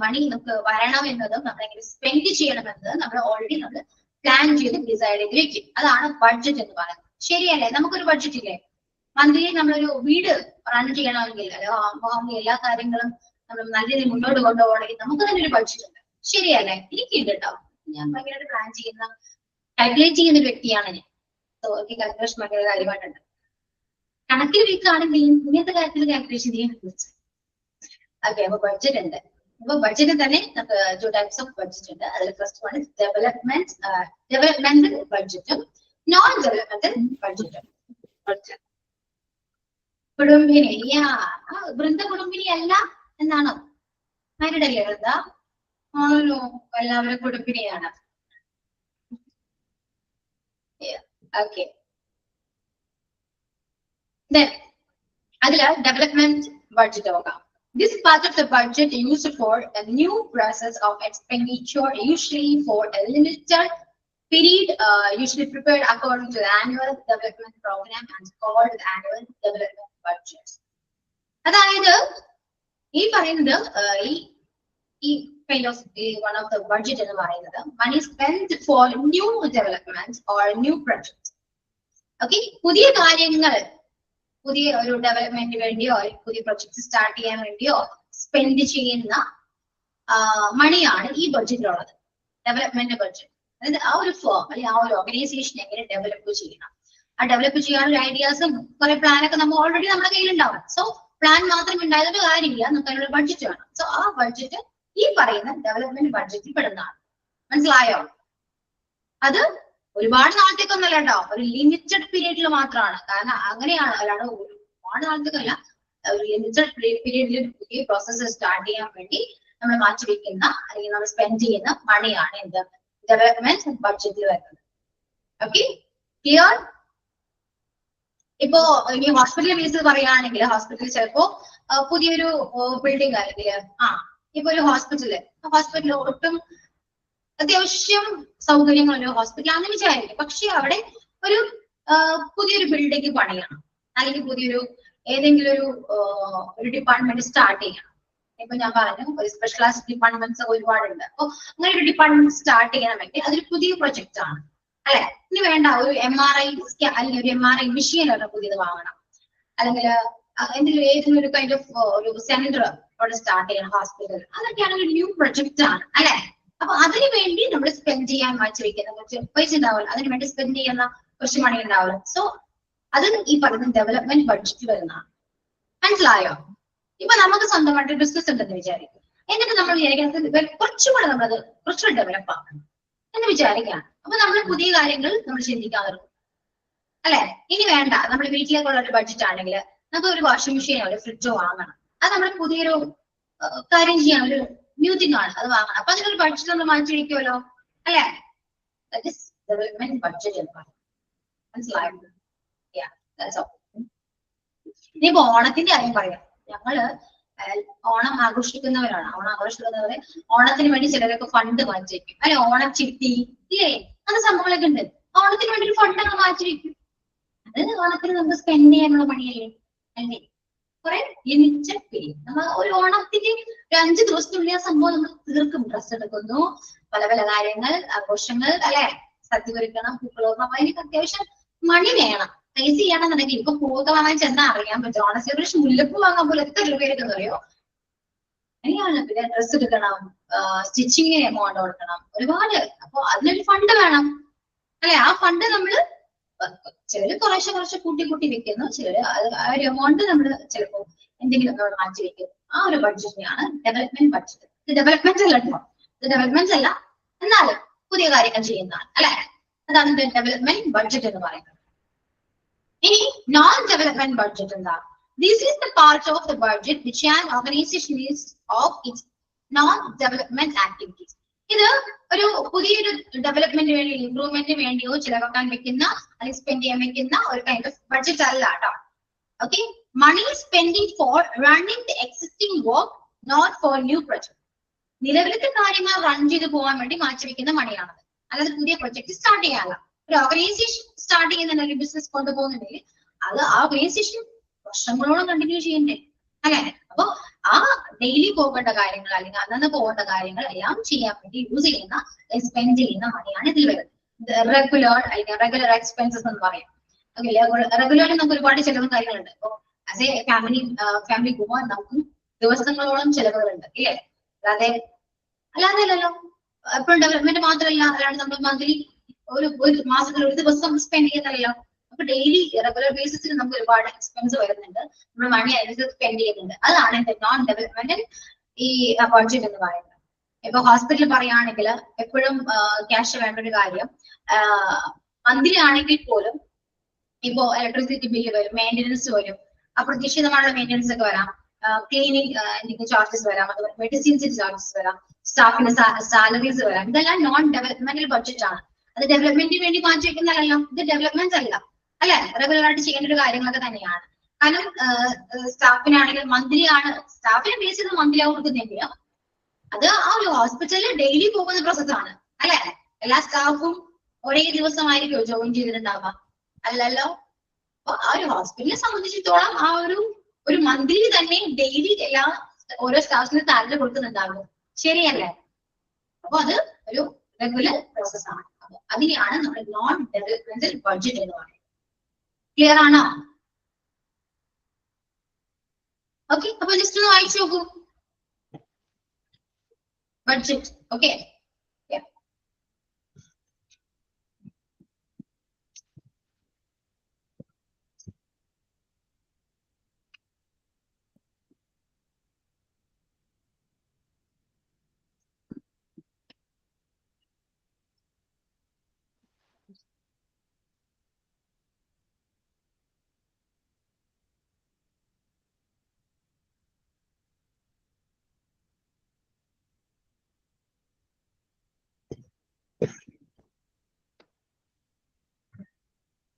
Speaker 1: മണി നമുക്ക് വരണം എന്നതും നമ്മൾ എങ്ങനെ സ്പെൻഡ് ചെയ്യണമെന്നത് നമ്മൾ ഓൾറെഡി നമ്മൾ പ്ലാൻ ചെയ്ത് ഡിസൈഡ് ചെയ്ത് വെക്കും. അതാണ് ബഡ്ജറ്റ് എന്ന് പറയുന്നത്. ശരിയല്ലേ? നമുക്കൊരു ബഡ്ജറ്റ് ഇല്ലേ? മന്ത്ലി നമ്മളൊരു വീട് റൺ ചെയ്യണമെങ്കിൽ അല്ലെങ്കിൽ എല്ലാ കാര്യങ്ങളും നമ്മൾ നല്ല രീതിയിൽ മുന്നോട്ട് കൊണ്ടുപോകണമെങ്കിൽ നമുക്ക് തന്നെ ഒരു ബഡ്ജറ്റ് ഉണ്ട്. ശരിയല്ലേ? എനിക്കുണ്ട് കേട്ടോ. ഞാൻ ഭയങ്കരമായിട്ട് പ്ലാൻ ചെയ്യുന്ന, കാൽക്കുലേറ്റ് ചെയ്യുന്ന ഒരു വ്യക്തിയാണ് ഞാൻ. എനിക്ക് കാൽക്കുലേഷൻ ഭയങ്കര കാര്യമായിട്ടുണ്ട്. കണക്കിൽ വീക്കാണെങ്കിൽ ഇങ്ങനത്തെ കാര്യത്തിൽ കാൽക്കുലേഷൻ ചെയ്യാൻ പറ്റും. ഓക്കെ, അപ്പൊ ബഡ്ജറ്റ് ഉണ്ട്. അപ്പൊ ബഡ്ജറ്റിൽ തന്നെ നമുക്ക് 2 types ഓഫ് ബഡ്ജറ്റ് ഉണ്ട്. അതിൽ ഫസ്റ്റ് വൺ ഇസ് ഡെവലപ്മെന്റൽ ബഡ്ജറ്റും നോൺ ഡെവലപ്മെന്റൽ ബഡ്ജറ്റും. കുടുംബിനി, വൃന്ദ കുടുംബിനി അല്ല എന്നാണോ? ആരുടല്ലേ വൃന്ദ? ആണല്ലോ, എല്ലാവരും കുടുംബിനിയാണ്. ഓക്കെ, അതില് ഡെവലപ്മെന്റ് ബഡ്ജറ്റ് നോക്കാം. This part of the budget used for a new process of expenditure, usually for a limited period, usually prepared according to the annual development program and called the annual development budget. അതായത് ഈ പറയുന്നത് ഈ kind of one of the budget എന്ന് പറയുന്നത് money spent for new development or new project. Okay, പുതിയ കാര്യങ്ങൾ, പുതിയ ഒരു ഡെവലപ്മെന്റിന് വേണ്ടിയോ പുതിയ പ്രൊജക്ട് സ്റ്റാർട്ട് ചെയ്യാൻ വേണ്ടിയോ സ്പെൻഡ് ചെയ്യുന്ന മണിയാണ് ഈ ബഡ്ജറ്റിലുള്ളത്. Development budget. അതായത് ആ ഒരു ഫേം അല്ലെങ്കിൽ ആ ഒരു ഓർഗനൈസേഷൻ എങ്ങനെ ഡെവലപ്പ് ചെയ്യണം, ആ ഡെവലപ്പ് ചെയ്യാനുള്ള ഐഡിയാസും കുറെ പ്ലാനൊക്കെ നമ്മൾ ഓൾറെഡി നമ്മുടെ കയ്യിലുണ്ടാവും. സോ പ്ലാൻ മാത്രം ഉണ്ടായതൊരു കാര്യമില്ല, നമുക്ക് അതിനുള്ള ബഡ്ജറ്റ് വേണം. സോ ആ ബഡ്ജറ്റ് ഈ പറയുന്ന ഡെവലപ്മെന്റ് ബഡ്ജറ്റിൽ പെടുന്നതാണ്. മനസ്സിലായോ? അത് ഒരുപാട് നാളത്തേക്കൊന്നല്ല കേട്ടോ, ഒരു ലിമിറ്റഡ് പീരീഡിൽ മാത്രമാണ്. കാരണം അങ്ങനെയാണ്, അല്ലാണ്ട് ഒരുപാട് നാളത്തേക്കല്ല. ഒരു ലിമിറ്റഡ് പീരീഡിൽ പുതിയ പ്രോസസ്സ് സ്റ്റാർട്ട് ചെയ്യാൻ വേണ്ടി നമ്മൾ മാറ്റിവെക്കുന്ന അല്ലെങ്കിൽ നമ്മൾ സ്പെൻഡ് ചെയ്യുന്ന മണിയാണ് എന്ത് ഡെവലപ്മെന്റ് ബഡ്ജറ്റിൽ വരുന്നത്. Okay, clear? ഇപ്പോ ഇനി ഹോസ്പിറ്റൽ ബേസ് പറയുകയാണെങ്കിൽ ഹോസ്പിറ്റലിൽ ചിലപ്പോ പുതിയൊരു ബിൽഡിംഗ് അല്ലെങ്കിൽ ഇപ്പൊ ഒരു ഹോസ്പിറ്റൽ ഒട്ടും അത്യാവശ്യം സൗകര്യങ്ങളുള്ള ഹോസ്പിറ്റൽ ആണെന്ന് വിചാരിക്കും. പക്ഷെ അവിടെ ഒരു പുതിയൊരു ബിൽഡിംഗ് പണിയണം, അല്ലെങ്കിൽ പുതിയൊരു ഏതെങ്കിലും ഒരു ഡിപ്പാർട്ട്മെന്റ് സ്റ്റാർട്ട് ചെയ്യണം. ഇപ്പൊ ഞാൻ പറഞ്ഞു ഒരു സ്പെഷ്യൽ ക്ലാസ് ഡിപ്പാർട്ട്മെന്റ്സ് ഒരുപാടുണ്ട്. അപ്പൊ അങ്ങനെ ഒരു ഡിപ്പാർട്ട്മെന്റ് സ്റ്റാർട്ട് ചെയ്യണമെങ്കിൽ അതൊരു പുതിയ പ്രൊജക്ട് ആണ് അല്ലെ? ഇനി വേണ്ട ഒരു MRI അല്ലെങ്കിൽ ഒരു MRI മെഷീൻ പുതിയത് വാങ്ങണം, അല്ലെങ്കിൽ എന്തെങ്കിലും ഏതെങ്കിലും ഒരു കൈൻഡ് ഓഫ് ഒരു സെന്റർ അവിടെ സ്റ്റാർട്ട് ചെയ്യണം, ഹോസ്പിറ്റൽ, അതൊക്കെയാണ് ഒരു ന്യൂ പ്രൊജക്ട് ആണ് അല്ലെ. അപ്പൊ അതിനു വേണ്ടി നമ്മൾ സ്പെൻഡ് ചെയ്യാൻ മാറ്റി വെക്കുന്ന കുറച്ച് പൈസ ഉണ്ടാവില്ല, അതിനു വേണ്ടി സ്പെൻഡ് ചെയ്യുന്ന കുറച്ച് മണി ഉണ്ടാവില്ല. സോ അത് ഈ പറയുന്ന ഡെവലപ്മെന്റ് ബഡ്ജറ്റ് വരുന്നതാണ്. മനസ്സിലായോ? ഇപ്പൊ നമുക്ക് സ്വന്തമായിട്ട് ബിസിനസ് ഉണ്ടെന്ന് വിചാരിക്കും, എന്നിട്ട് നമ്മൾ വിചാരിക്കുന്നത് കുറച്ചുകൂടെ നമ്മളത് കുറച്ചുകൂടെ ഡെവലപ്പ് ആക്കണം എന്ന് വിചാരിക്കുകയാണ്. അപ്പൊ നമ്മൾ പുതിയ കാര്യങ്ങൾ നമ്മൾ ചിന്തിക്കാൻ തുടങ്ങും അല്ലെ. ഇനി വേണ്ട, നമ്മുടെ വീട്ടിലേക്കുള്ള ഒരു ബഡ്ജറ്റ് ആണെങ്കിൽ നമുക്ക് ഒരു വാഷിംഗ് മെഷീനോ ഒരു ഫ്രിഡ്ജോ വാങ്ങണം, അത് നമ്മൾ പുതിയൊരു കാര്യം ചെയ്യാൻ ഒരു ന്യൂ തിങ് ആണ്, അത് വാങ്ങണം. അപ്പൊ അതിനൊരു ബഡ്ജറ്റ് നമ്മൾ മാറ്റി വയ്ക്കുമല്ലോ അല്ലെ. ഡെവലപ്മെന്റ് ബഡ്ജറ്റ് എന്ന് പറയും. മനസ്സിലായോ? ഇനിയിപ്പോ ഓണത്തിന്റെ കാര്യം പറയാം. ഞങ്ങള് ഓണം ആഘോഷിക്കുന്നവരാണ്. ഓണം ആഘോഷിക്കുന്നവരെ ഓണത്തിന് വേണ്ടി ചിലരൊക്കെ ഫണ്ട് മാറ്റി വെക്കും അല്ലെ. ഓണം ചിട്ടി ഇല്ലേ, അങ്ങനെ സംഭവങ്ങളൊക്കെ ഉണ്ട്. ഓണത്തിന് വേണ്ടി ഒരു ഫണ്ട് ഒക്കെ മാറ്റി വെക്കും. അത് ഓണത്തിന് നമുക്ക് സ്പെൻഡ് ചെയ്യാനുള്ള പണിയല്ലേ അല്ലേ. കുറെ ലിമിറ്റഡ് പീരീഡ്, നമ്മൾ ഒരു ഓണത്തിന്റെ ഒരു 5 ദിവസത്തിനുള്ളിൽ ആ സംഭവം നമ്മൾ തീർക്കും. ഡ്രസ്സ് എടുക്കുന്നു, പല പല കാര്യങ്ങൾ, ആഘോഷങ്ങൾ അല്ലെ, സദ്യ ഒരുക്കണം, പൂക്കളോർണം. അപ്പൊ അതിനൊക്കെ അത്യാവശ്യം മണി വേണം. പൈസ ചെയ്യണമെന്നുണ്ടെങ്കിൽ ഇപ്പൊ പൂക്ക വാങ്ങാൻ ചെന്നാൽ അറിയാൻ പറ്റും. ഓണ സെലിബ്രേഷൻ മുല്ലപ്പൂ വാങ്ങാൻ പോലും എത്ര രൂപയൊക്കെ അറിയോ. അങ്ങനെയാണ്. പിന്നെ ഡ്രസ്സ് എടുക്കണം, സ്റ്റിച്ചിങ്ങിന് എമൗണ്ട് കൊടുക്കണം, ഒരുപാട്. അപ്പൊ അതിനൊരു ഫണ്ട് വേണം അല്ലെ. ആ ഫണ്ട് നമ്മള് ചിലര് കുറേശ്ശെ കൂട്ടി കൂട്ടി വെക്കുന്നു, ചിലര് ആ ഒരു എമൗണ്ട് നമ്മൾ ചിലപ്പോ എന്തെങ്കിലും നമ്മൾ മാറ്റി വെക്കുന്നു. ആ ഒരു ബഡ്ജറ്റിനെയാണ് ഡെവലപ്മെന്റ് ബഡ്ജറ്റ്. ഇത് ഡെവലപ്മെന്റ് അല്ല കേട്ടോ, ഇത് ഡെവലപ്മെന്റ് അല്ല, എന്നാലും പുതിയ കാര്യങ്ങൾ ചെയ്യുന്നതാണ് അല്ലെ. അതാണ് ഡെവലപ്മെന്റ് ബഡ്ജറ്റ് എന്ന് പറയുന്നത്. ഇനി നോൺ ഡെവലപ്മെന്റ് ബഡ്ജറ്റ് എന്താ? This is the part of the budget which an organisation is of its non development activities. ഇത് ഒരു പുതിയൊരു ഡെവലപ്മെന്റ് വേണ്ടി, ഇംപ്രൂവ്മെന്റിന് വേണ്ടിയോ ചിലവാക്കാൻ വെക്കുന്ന അല്ലെങ്കിൽ സ്പെൻഡ് ചെയ്യാൻ വെക്കുന്ന ഒരു കൈൻഡ് ഓഫ് ബഡ്ജറ്റ് അല്ല കേട്ടോ. Okay, money spending for running the existing work, not for new project. നിലവിലത്തെ കാര്യങ്ങൾ റൺ ചെയ്ത് പോകാൻ വേണ്ടി മാറ്റിവെക്കുന്ന മണിയാണത്, അല്ലാതെ പുതിയ പ്രൊജക്ട് സ്റ്റാർട്ട് ചെയ്യാനല്ല. ഒരു ഓർഗനൈസേഷൻ സ്റ്റാർട്ട് ചെയ്യുന്ന ഒരു ബിസിനസ് കൊണ്ടുപോകുന്നുണ്ടെങ്കിൽ അത് ആ ഓർഗനൈസേഷൻ വർഷങ്ങളോളം കണ്ടിന്യൂ ചെയ്യണ്ടേ അല്ലെ. അപ്പൊ ആ ഡെയിലി പോകേണ്ട കാര്യങ്ങൾ അല്ലെങ്കിൽ അന്നന്ന് പോകേണ്ട കാര്യങ്ങൾ എല്ലാം ചെയ്യാൻ വേണ്ടി യൂസ് ചെയ്യുന്ന, സ്പെൻഡ് ചെയ്യുന്ന മണിയാണ് ഇതിൽ വരുന്നത്. റെഗുലർ അല്ലെങ്കിൽ റെഗുലർ എക്സ്പെൻസസ് എന്ന് പറയാം. റെഗുലറിൽ നമുക്ക് ഒരുപാട് ചിലവും കാര്യങ്ങളുണ്ട്. അപ്പൊ ആസ് എ ഫാമിലി പോകാൻ നമുക്ക് ദിവസങ്ങളോളം ചിലവുകളുണ്ട് ഇല്ലേ. അല്ലാതെ അല്ലല്ലോ. എപ്പോഴും ഡെവലപ്മെന്റ് മാത്രമല്ല, അല്ലാണ്ട് നമ്മൾ മന്ത്ലി ഒരു മാസത്തിൽ ഒരു ദിവസം സ്പെൻഡ് ചെയ്യുന്നതല്ലോ. അപ്പൊ ഡെയിലി റെഗുലർ ബേസിസിൽ നമുക്ക് ഒരുപാട് എക്സ്പെൻസ് വരുന്നുണ്ട്, നമ്മൾ മണി അതിനനുസരിച്ച് സ്പെൻഡ് ചെയ്യുന്നുണ്ട്. അതാണ് നോൺ ഡെവലപ്മെന്റ് ഈ ബഡ്ജറ്റ് എന്ന് പറയുന്നത്. ഇപ്പൊ ഹോസ്പിറ്റലിൽ പറയുകയാണെങ്കിൽ എപ്പോഴും ക്യാഷ് വേണ്ട ഒരു കാര്യം. മന്ത്ലി ആണെങ്കിൽ പോലും ഇപ്പോ ഇലക്ട്രിസിറ്റി ബില്ല് വരും, മെയിൻ്റെനൻസ് വരും, അപ്രതീക്ഷിതമായുള്ള മെയിൻ്റെനൻസ് ഒക്കെ വരാം, ക്ലീനിങ് എന്തെങ്കിലും ചാർജസ് വരാം, അതുപോലെ മെഡിസിൻസിന്റെ ചാർജസ് വരാം, സ്റ്റാഫിന് സാലറീസ് വരാം. ഇതെല്ലാം നോൺ ഡെവലപ്മെന്റൽ ബഡ്ജറ്റ് ആണ്. അത് ഡെവലപ്മെന്റിന് വേണ്ടി മാറ്റി വെക്കുന്നതല്ലോ, ഇത് ഡെവലപ്മെന്റ് അല്ല അല്ലെ. റെഗുലർ ആയിട്ട് ചെയ്യേണ്ട ഒരു കാര്യങ്ങളൊക്കെ തന്നെയാണ്. കാരണം സ്റ്റാഫിനാണെങ്കിൽ മന്ത്ലി ആണ്, സ്റ്റാഫിനെ ബേസ് ചെയ്ത് മന്ത്ലി ആവും കൊടുക്കുന്നെങ്കിൽ അത് ആ ഒരു ഹോസ്പിറ്റലിൽ ഡെയിലി പോകുന്ന പ്രോസസ് ആണ് അല്ലെ. എല്ലാ സ്റ്റാഫും ഒരേ ദിവസമായിരിക്കും ജോയിൻ ചെയ്തിട്ടുണ്ടാവുക, അല്ലല്ലോ. അപ്പൊ ആ ഒരു ഹോസ്പിറ്റലിനെ സംബന്ധിച്ചിടത്തോളം ആ ഒരു മന്ത്ലി തന്നെ ഡെയിലി എല്ലാ ഓരോ സ്റ്റാഫിന് സാലറി കൊടുക്കുന്നുണ്ടാകും, ശരിയല്ലേ. അപ്പൊ അത് ഒരു റെഗുലർ പ്രോസസ് ആണ്. അപ്പൊ അതിനെയാണ് നമ്മൾ നോൺ ഡെവലപ്മെന്റൽ ബഡ്ജറ്റ് എന്ന് പറയുന്നത്. ക്ലിയർ ആണോ? ഓക്കെ, അപ്പൊ ജസ്റ്റ് ഒന്ന് വായിച്ചു നോക്കൂ ബഡ്ജറ്റ്. ഓക്കെ,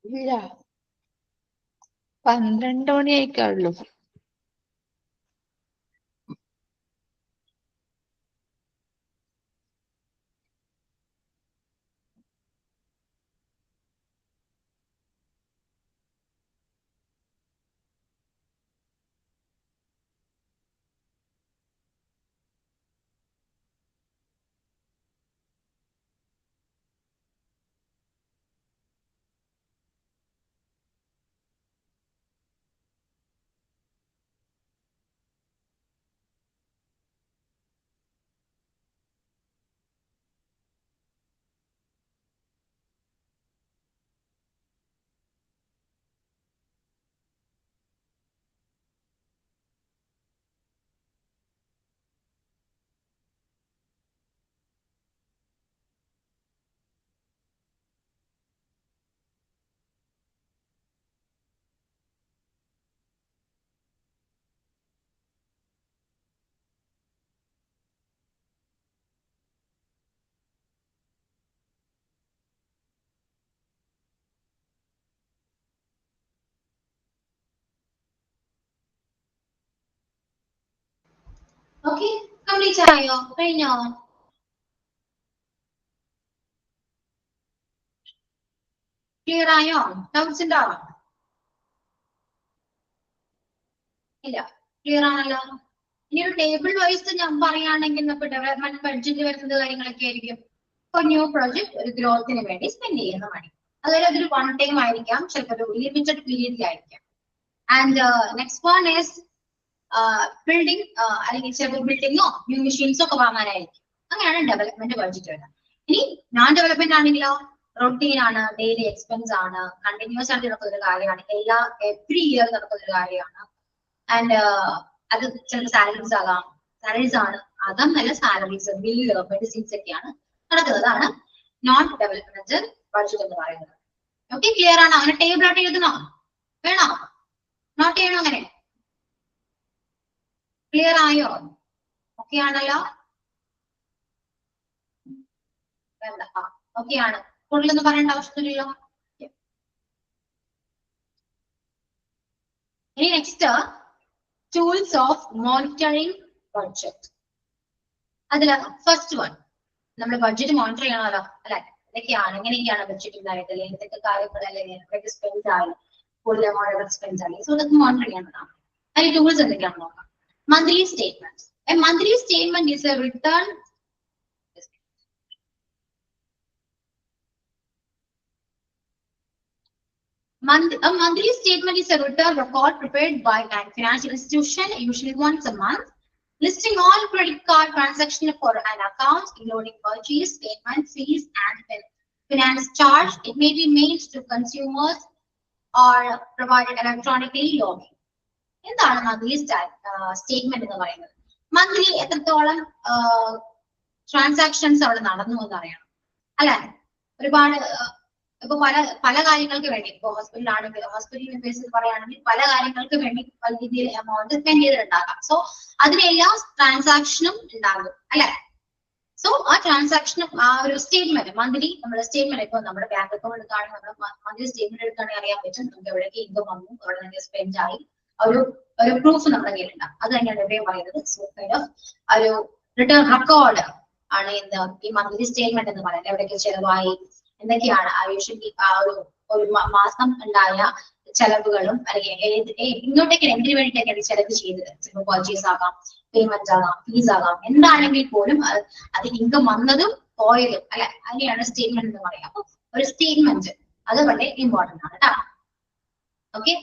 Speaker 3: ഇല്ല, 12 മണി ആയിക്കാളുള്ളൂ.
Speaker 1: ഓക്കെ, കംപ്ലീറ്റ് ആയോ? കഴിഞ്ഞോ? ക്ലിയർ ആയോ? ഡൗട്ട്സ് ഉണ്ടോ? ഇല്ല, ക്ലിയർ ആണല്ലോ. ഇനി ഒരു ടേബിൾ വൈസ് ഞാൻ പറയുകയാണെങ്കിൽ നമുക്ക് ഡെവലപ്മെന്റ് ബഡ്ജറ്റ് വരുന്നത് കാര്യങ്ങളൊക്കെ ആയിരിക്കും. ഒരു ന്യൂ പ്രോജക്ട് ഒരു ഗ്രോത്തിന് വേണ്ടി സ്പെൻഡ് ചെയ്യുന്ന മണി. അതുപോലെ അതൊരു വൺ ടൈം ആയിരിക്കാം, ചിലപ്പോൾ ഒരു ലിമിറ്റഡ് പീരീഡിലായിരിക്കാം. And next one is building, അല്ലെങ്കിൽ ചിലപ്പോൾ ബിൽഡിങ്ങോ ന്യൂ മെഷീൻസോ ഒക്കെ വാങ്ങാനായിരിക്കും. അങ്ങനെയാണ് ഡെവലപ്മെന്റ് ബഡ്ജറ്റ് വരുന്നത്. ഇനി നോൺ ഡെവലപ്മെന്റ് ആണെങ്കിലോ റൊട്ടീൻ ആണ്, ഡെയിലി എക്സ്പെൻസ് ആണ്, കണ്ടിന്യൂസ് ആയിട്ട് നടക്കുന്ന ഒരു കാര്യമാണ്, എവ്രി ഇയർ നടക്കുന്ന ഒരു കാര്യമാണ്. ആൻഡ് അത് ചിലപ്പോൾ സാലറീസ് ആകാം, സാലറീസ് ആണ് അതല്ല, സാലറീസ് ബില്ല് മെഡിസിൻസ് ഒക്കെയാണ് നടക്കുന്നതാണ് നോൺ ഡെവലപ്മെന്റ് ബഡ്ജറ്റ് എന്ന് പറയുന്നത്. ഓക്കെ, ക്ലിയർ ആണോ? അങ്ങനെ ടേബിൾ ആയിട്ട് എഴുതണോ? വേണോ? നോട്ട് ചെയ്യണോ? അങ്ങനെ ക്ലിയർ ആയോ? ഓക്കെ ആണല്ലോ? വേണ്ട, ഓക്കെ ആണ്. കൂടുതലൊന്നും പറയേണ്ട ആവശ്യമില്ലല്ലോ. ഇനി next tools of monitoring budget. അതില് ഫസ്റ്റ് വൺ, നമ്മൾ ബഡ്ജറ്റ് മോണിറ്റർ ചെയ്യണമല്ലോ അല്ലെ? എന്തൊക്കെയാണ്, എങ്ങനെയൊക്കെയാണ് ബഡ്ജറ്റ് ഉണ്ടായത്, അല്ലെങ്കിൽ എന്തൊക്കെ കാര്യങ്ങൾ, അല്ലെങ്കിൽ എന്തൊക്കെ സ്പെൻഡ് ആയി, കൂടുതൽ എമൗണ്ട് സ്പെൻഡ് ആയി, സോ ഇതൊക്കെ മോണിറ്റർ ചെയ്യേണ്ടതാണ്. അതിന് ടൂൾസ് എന്തൊക്കെയാണെന്ന് നോക്കാം. Monthly statement. A monthly statement is A return A monthly statement is a return record prepared by a financial institution, usually once a month, listing all credit card transactions for an account, including purchase, payment, fees, and finance charge. It may be made to consumers or provided electronically login. എന്താണ് monthly statement എന്ന് പറയുന്നത്? Monthly എത്രത്തോളം transactions അവിടെ നടന്നു എന്ന് അറിയണം അല്ലെ? ഒരുപാട് ഇപ്പൊ പല കാര്യങ്ങൾക്ക് വേണ്ടി, ഇപ്പൊ ഹോസ്പിറ്റലാണെങ്കിൽ ഹോസ്പിറ്റൽ ബേസിൽ പറയുകയാണെങ്കിൽ പല കാര്യങ്ങൾക്ക് വേണ്ടി പല രീതിയിൽ എമൗണ്ട് സ്പെൻഡ് ചെയ്തിട്ടുണ്ടാകാം. സോ അതിനെല്ലാം ട്രാൻസാക്ഷനും ഉണ്ടാകും അല്ലെ? സോ ആ ട്രാൻസാക്ഷനും ആ ഒരു സ്റ്റേറ്റ്മെന്റ്, മന്ത്ലി നമ്മുടെ സ്റ്റേറ്റ്മെന്റ്, ഇപ്പൊ നമ്മുടെ ബാങ്ക് അക്കൗണ്ട് എടുക്കുകയാണെങ്കിൽ നമ്മൾ മന്ത്ലി സ്റ്റേറ്റ്മെന്റ് എടുക്കുകയാണെങ്കിൽ അറിയാൻ പറ്റും നമുക്ക് എവിടേക്ക് ഇൻകം വന്നു, അവിടെ നിന്ന് സ്പെൻഡ് ആയി, ഒരു പ്രൂഫ് നമ്മുടെ കയ്യിലുണ്ടാകും. അത് തന്നെയാണ് എവിടെയും പറയുന്നത്. സോ കൈൻഡ് ഓഫ് ഒരു റിട്ടേൺ റെക്കോർഡ് ആണ് ഈ മന്ത്ലി സ്റ്റേറ്റ്മെന്റ് എന്ന് പറയുന്നത്. എവിടേക്ക് ചെലവായി, എന്തൊക്കെയാണ് യൂഷ്വലി ഒരു മാസം ഉണ്ടായ ചെലവുകളും, അല്ലെങ്കിൽ ഇങ്ങോട്ടേക്ക് എന്തിനു വേണ്ടിയിട്ടൊക്കെയാണ് ചെലവ് ചെയ്തത്, ചിലപ്പോൾ പർച്ചേസ് ആകാം, പേയ്മെന്റ് ആകാം, ഫീസ് ആകാം, എന്താണെങ്കിൽ പോലും അത് ഇൻകം വന്നതും പോയതും അല്ലെ, അതിനെയാണ് സ്റ്റേറ്റ്മെന്റ് എന്ന് പറയാം. അപ്പൊ ഒരു സ്റ്റേറ്റ്മെന്റ് അത് വളരെ ഇമ്പോർട്ടന്റ് ആണ് കേട്ടോ. ഓക്കെ,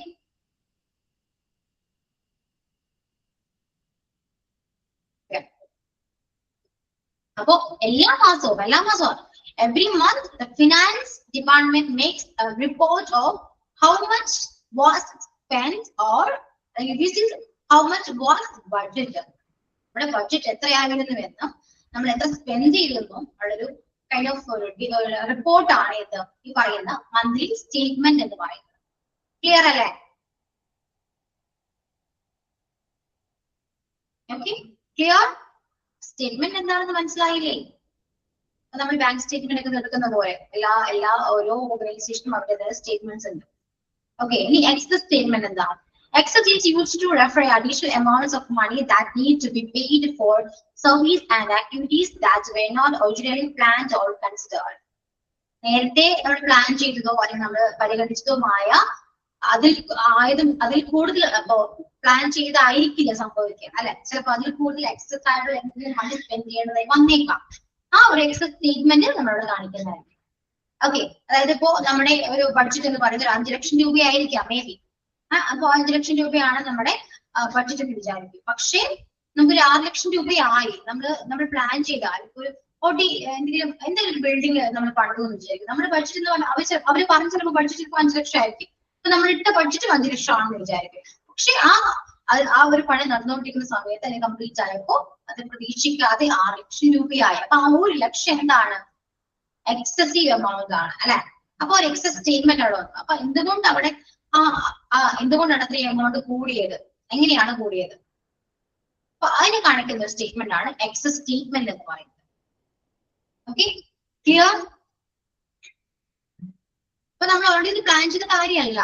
Speaker 1: അപ്പൊ എല്ലാ മാസവും every month the finance department makes a report of how much was spent, or this is how much was budgeted. നമ്മുടെ ബഡ്ജറ്റ് എത്രയായിരുന്നു എന്ന്, നമ്മൾ എത്ര സ്പെൻഡ് ചെയ്തിരുന്നു ഉള്ളൊരു കൈൻഡ് ഓഫ് റിപ്പോർട്ടാണ് ഇത് ഈ പറയുന്ന മന്ത്ലി സ്റ്റേറ്റ്മെന്റ് എന്ന് പറയുന്നത്. ക്ലിയർ അല്ലേ? Okay, clear? സ്റ്റേറ്റ്മെന്റ് എന്താണെന്ന് മനസ്സിലായില്ലേ? നമ്മൾ ബാങ്ക് സ്റ്റേറ്റ്മെന്റ് ഒക്കെ എടുക്കുന്ന പോലെ എല്ലാ ഓരോ ഓർഗനൈസേഷനും അവരുടേതായ സ്റ്റേറ്റ്മെന്റ്സ് ഉണ്ട്. ഓക്കെ, ഇനി എക്സസ് സ്റ്റേറ്റ്മെന്റ് എന്താണ്? Excess is used to refer additional amounts of money that need to be paid for service and activities that were not originally planned or considered. നേരത്തെ നമ്മൾ പ്ലാൻ ചെയ്തതോ അല്ലെങ്കിൽ നമ്മൾ പരിഗണിച്ചതുമായ അതിൽ കൂടുതൽ പ്ലാൻ ചെയ്തായിരിക്കില്ല സംഭവിക്കുക അല്ലെ? ചിലപ്പോൾ അതിൽ കൂടുതൽ എക്സസ് ആയിട്ട് എന്തെങ്കിലും മണി സ്പെൻഡ് ചെയ്യേണ്ടതായി വന്നേക്കാം. ആ ഒരു എക്സസ് സ്റ്റേറ്റ്മെന്റ് നമ്മളോട് കാണിക്കുന്നതായിരിക്കും. ഓക്കെ, അതായത് ഇപ്പോ നമ്മുടെ ഒരു ബഡ്ജറ്റ് എന്ന് പറയുന്നത് ഒരു 5 ലക്ഷം രൂപയായിരിക്കാം മേ ബി. അപ്പൊ 5 ലക്ഷം രൂപയാണ് നമ്മുടെ ബഡ്ജറ്റ് എന്ന് വിചാരിക്കും. പക്ഷേ നമുക്ക് ഒരു 6 ലക്ഷം രൂപയായി നമ്മൾ പ്ലാൻ ചെയ്താൽ ഒരു എന്തെങ്കിലും ബിൽഡിംഗ് നമ്മൾ പണിതു എന്ന് വിചാരിക്കും. നമ്മുടെ ബഡ്ജറ്റ് എന്ന് പറഞ്ഞാൽ അവര് പറഞ്ഞ ചിലപ്പോൾ ബഡ്ജറ്റ് 5 ലക്ഷം ആയിരിക്കും. അപ്പൊ നമ്മൾ ഇട്ട ബഡ്ജറ്റ് 5 ലക്ഷം ആണെന്ന് വിചാരിക്കും. പക്ഷെ ആ ഒരു പണി നടന്നുകൊണ്ടിരിക്കുന്ന സമയത്ത് അല്ലെങ്കിൽ കംപ്ലീറ്റ് ആയപ്പോ അത് പ്രതീക്ഷിക്കാതെ 6 ലക്ഷം രൂപയായി. അപ്പൊ ആ 1 ലക്ഷം എന്താണ്? എക്സസീവ് എമൗണ്ട് ആണ് അല്ലെ? അപ്പൊ ഒരു എക്സസ് സ്റ്റേറ്റ്മെന്റ് അവിടെ വന്നു. അപ്പൊ എന്തുകൊണ്ടാണ് അത്രയും എമൗണ്ട് കൂടിയത്, എങ്ങനെയാണ് കൂടിയത്? അപ്പൊ അതിനെ കാണിക്കുന്ന ഒരു സ്റ്റേറ്റ്മെന്റ് ആണ് എക്സസ് സ്റ്റേറ്റ്മെന്റ് എന്ന് പറയുന്നത്. Okay, clear? ഇപ്പൊ നമ്മൾ ഓൾറെഡി ഇത് പ്ലാൻ ചെയ്ത കാര്യമല്ല.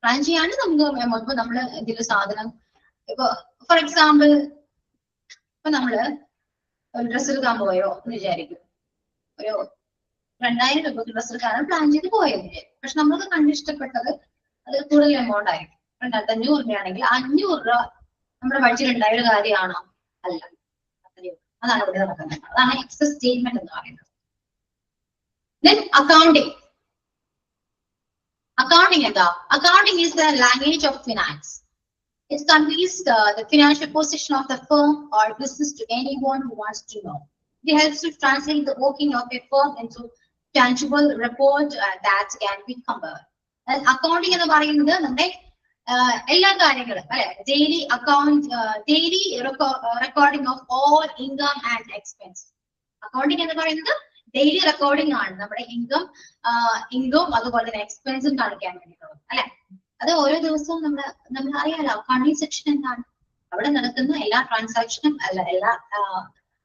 Speaker 1: പ്ലാൻ ചെയ്യാണ്ട് നമുക്ക് ഇപ്പൊ നമ്മള് എന്തെങ്കിലും സാധനം, ഇപ്പൊ ഫോർ എക്സാമ്പിൾ ഇപ്പൊ നമ്മള് ഒരു ഡ്രസ്സ് എടുക്കാൻ പോയോ എന്ന് വിചാരിക്കും. ഒരു 2000 രൂപക്ക് ഡ്രസ്സ് എടുക്കാനാണ് പ്ലാൻ ചെയ്ത് പോയത്. പക്ഷെ നമ്മൾക്ക് കണ്ടിഷ്ടപ്പെട്ടത് അത് കൂടുതൽ എമൗണ്ട് ആയിരിക്കും. 2500 രൂപയാണെങ്കിൽ 500 രൂപ നമ്മുടെ ബഡ്ജറ്റ് ഉണ്ടായ ഒരു കാര്യമാണോ? അല്ല. അതാണ് ഇവിടെ നടക്കുന്നത്. അതാണ് എക്സസ് സ്റ്റേറ്റ്മെന്റ് എന്ന് പറയുന്നത്. Then accounting. Accounting എന്താ? Accounting is the language of finance. It conveys the financial position of the firm or business to anyone who wants to know. It helps to translate the working of a firm into tangible report that can be compared. Accounting എന്ന് പറയുന്നത് നമ്മുടെ എല്ലാ കാര്യങ്ങളും അല്ലെ, daily account, daily recording of all income and expense. Accounting എന്ന് പറയുന്നത് daily recording ആണ്, നമ്മുടെ ഇൻകം അതുപോലെ തന്നെ എക്സ്പെൻസും കാണിക്കാൻ വേണ്ടിയിട്ടുള്ളത് അല്ലെ. അത് ഓരോ ദിവസവും നമ്മൾ അറിയാലോ അക്കൗണ്ടിങ് സെക്ഷൻ എന്താണ്, അവിടെ നടക്കുന്ന എല്ലാ ട്രാൻസാക്ഷനും അല്ല, എല്ലാ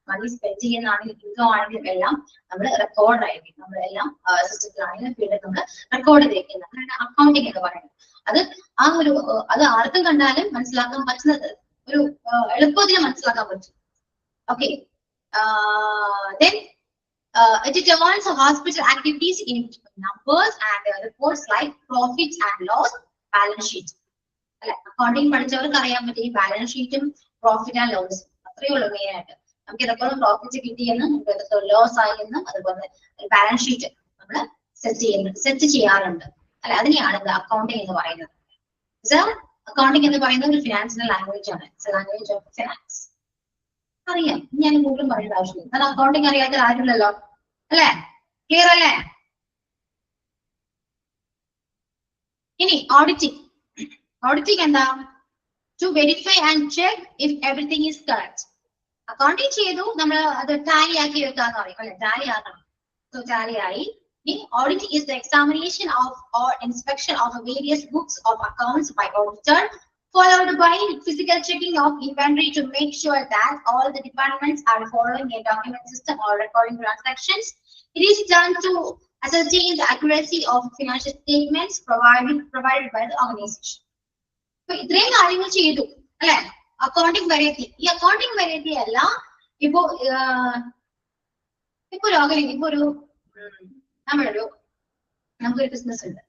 Speaker 1: മണി സ്പെൻഡ് ചെയ്യുന്നതാണെങ്കിലും ഇൻകം ആണെങ്കിലും എല്ലാം നമ്മൾ റെക്കോർഡ് ആയിരിക്കും. നമ്മളെല്ലാം സിസ്റ്റത്തിലാണെങ്കിലും ഫീൽഡിൽ നമ്മൾ റെക്കോർഡ് ചെയ്തിരിക്കുന്നത്. അതാണ് അക്കൗണ്ടിങ് എന്ന് പറയുന്നത്. അത് ആർക്കും കണ്ടാലും മനസ്സിലാക്കാൻ പറ്റുന്നത്, ഒരു എളുപ്പത്തിൽ മനസ്സിലാക്കാൻ പറ്റും. Okay, then it determines hospital activities in numbers and reports like profits and loss, balance sheet. അല്ലെ, അക്കൗണ്ടിങ് പഠിച്ചവർക്ക് അറിയാൻ പറ്റും ഈ ബാലൻസ് ഷീറ്റും പ്രോഫിറ്റ് ആൻഡ് ലോസ് അത്രയേ ഉള്ളൂ മെയിൻ ആയിട്ട്. നമുക്ക് ഇതൊക്കെ പ്രോഫിറ്റ് കിട്ടിയെന്നും ഇതൊക്കെ ലോസ് ആയെന്നും അതുപോലെ ബാലൻസ് ഷീറ്റ് നമ്മൾ സെറ്റ് ചെയ്യാറുണ്ട് അല്ലെ. അതിനെയാണ് അക്കൗണ്ടിങ് എന്ന് പറയുന്നത്. അക്കൗണ്ടിങ് എന്ന് പറയുന്നത് ഒരു ഫിനാൻസിയൽ ലാംഗ്വേജ് ആണ്. Language of finance. അറിയാം, ഞാൻ കൂടുതലും പറയേണ്ട ആവശ്യമില്ല, കാരണം അക്കൗണ്ടിങ് അറിയാത്ത ആരുമില്ലല്ലോ അല്ലെ. ക്ലിയർ അല്ലേ? ഇനി ഓഡിറ്റിംഗ്. ഓഡിറ്റിംഗ് എന്താ? To verify and check if everything is correct. Accounting ചെയ്തു, നമ്മൾ അത് ടാലി ആക്കി വെക്കാന്ന് പറയും അല്ലെ, ടാലി ആക്കണം. സോ ടാലി ആയി. Auditing is the examination of or inspection of various books of accounts by auditor, followed by physical checking of inventory to make sure that all the departments are following a document system or recording transactions. It is done to ascertain the accuracy of financial statements provided by the organization. So, ഇത്രയും കാര്യങ്ങൾ ചെയ്തു അല്ലെ, accounting വരെ എത്തി. ഈ accounting വരെ എത്തിയല്ല ഇപ്പൊ നമുക്കൊരു ബിസിനസ് ഉണ്ട്.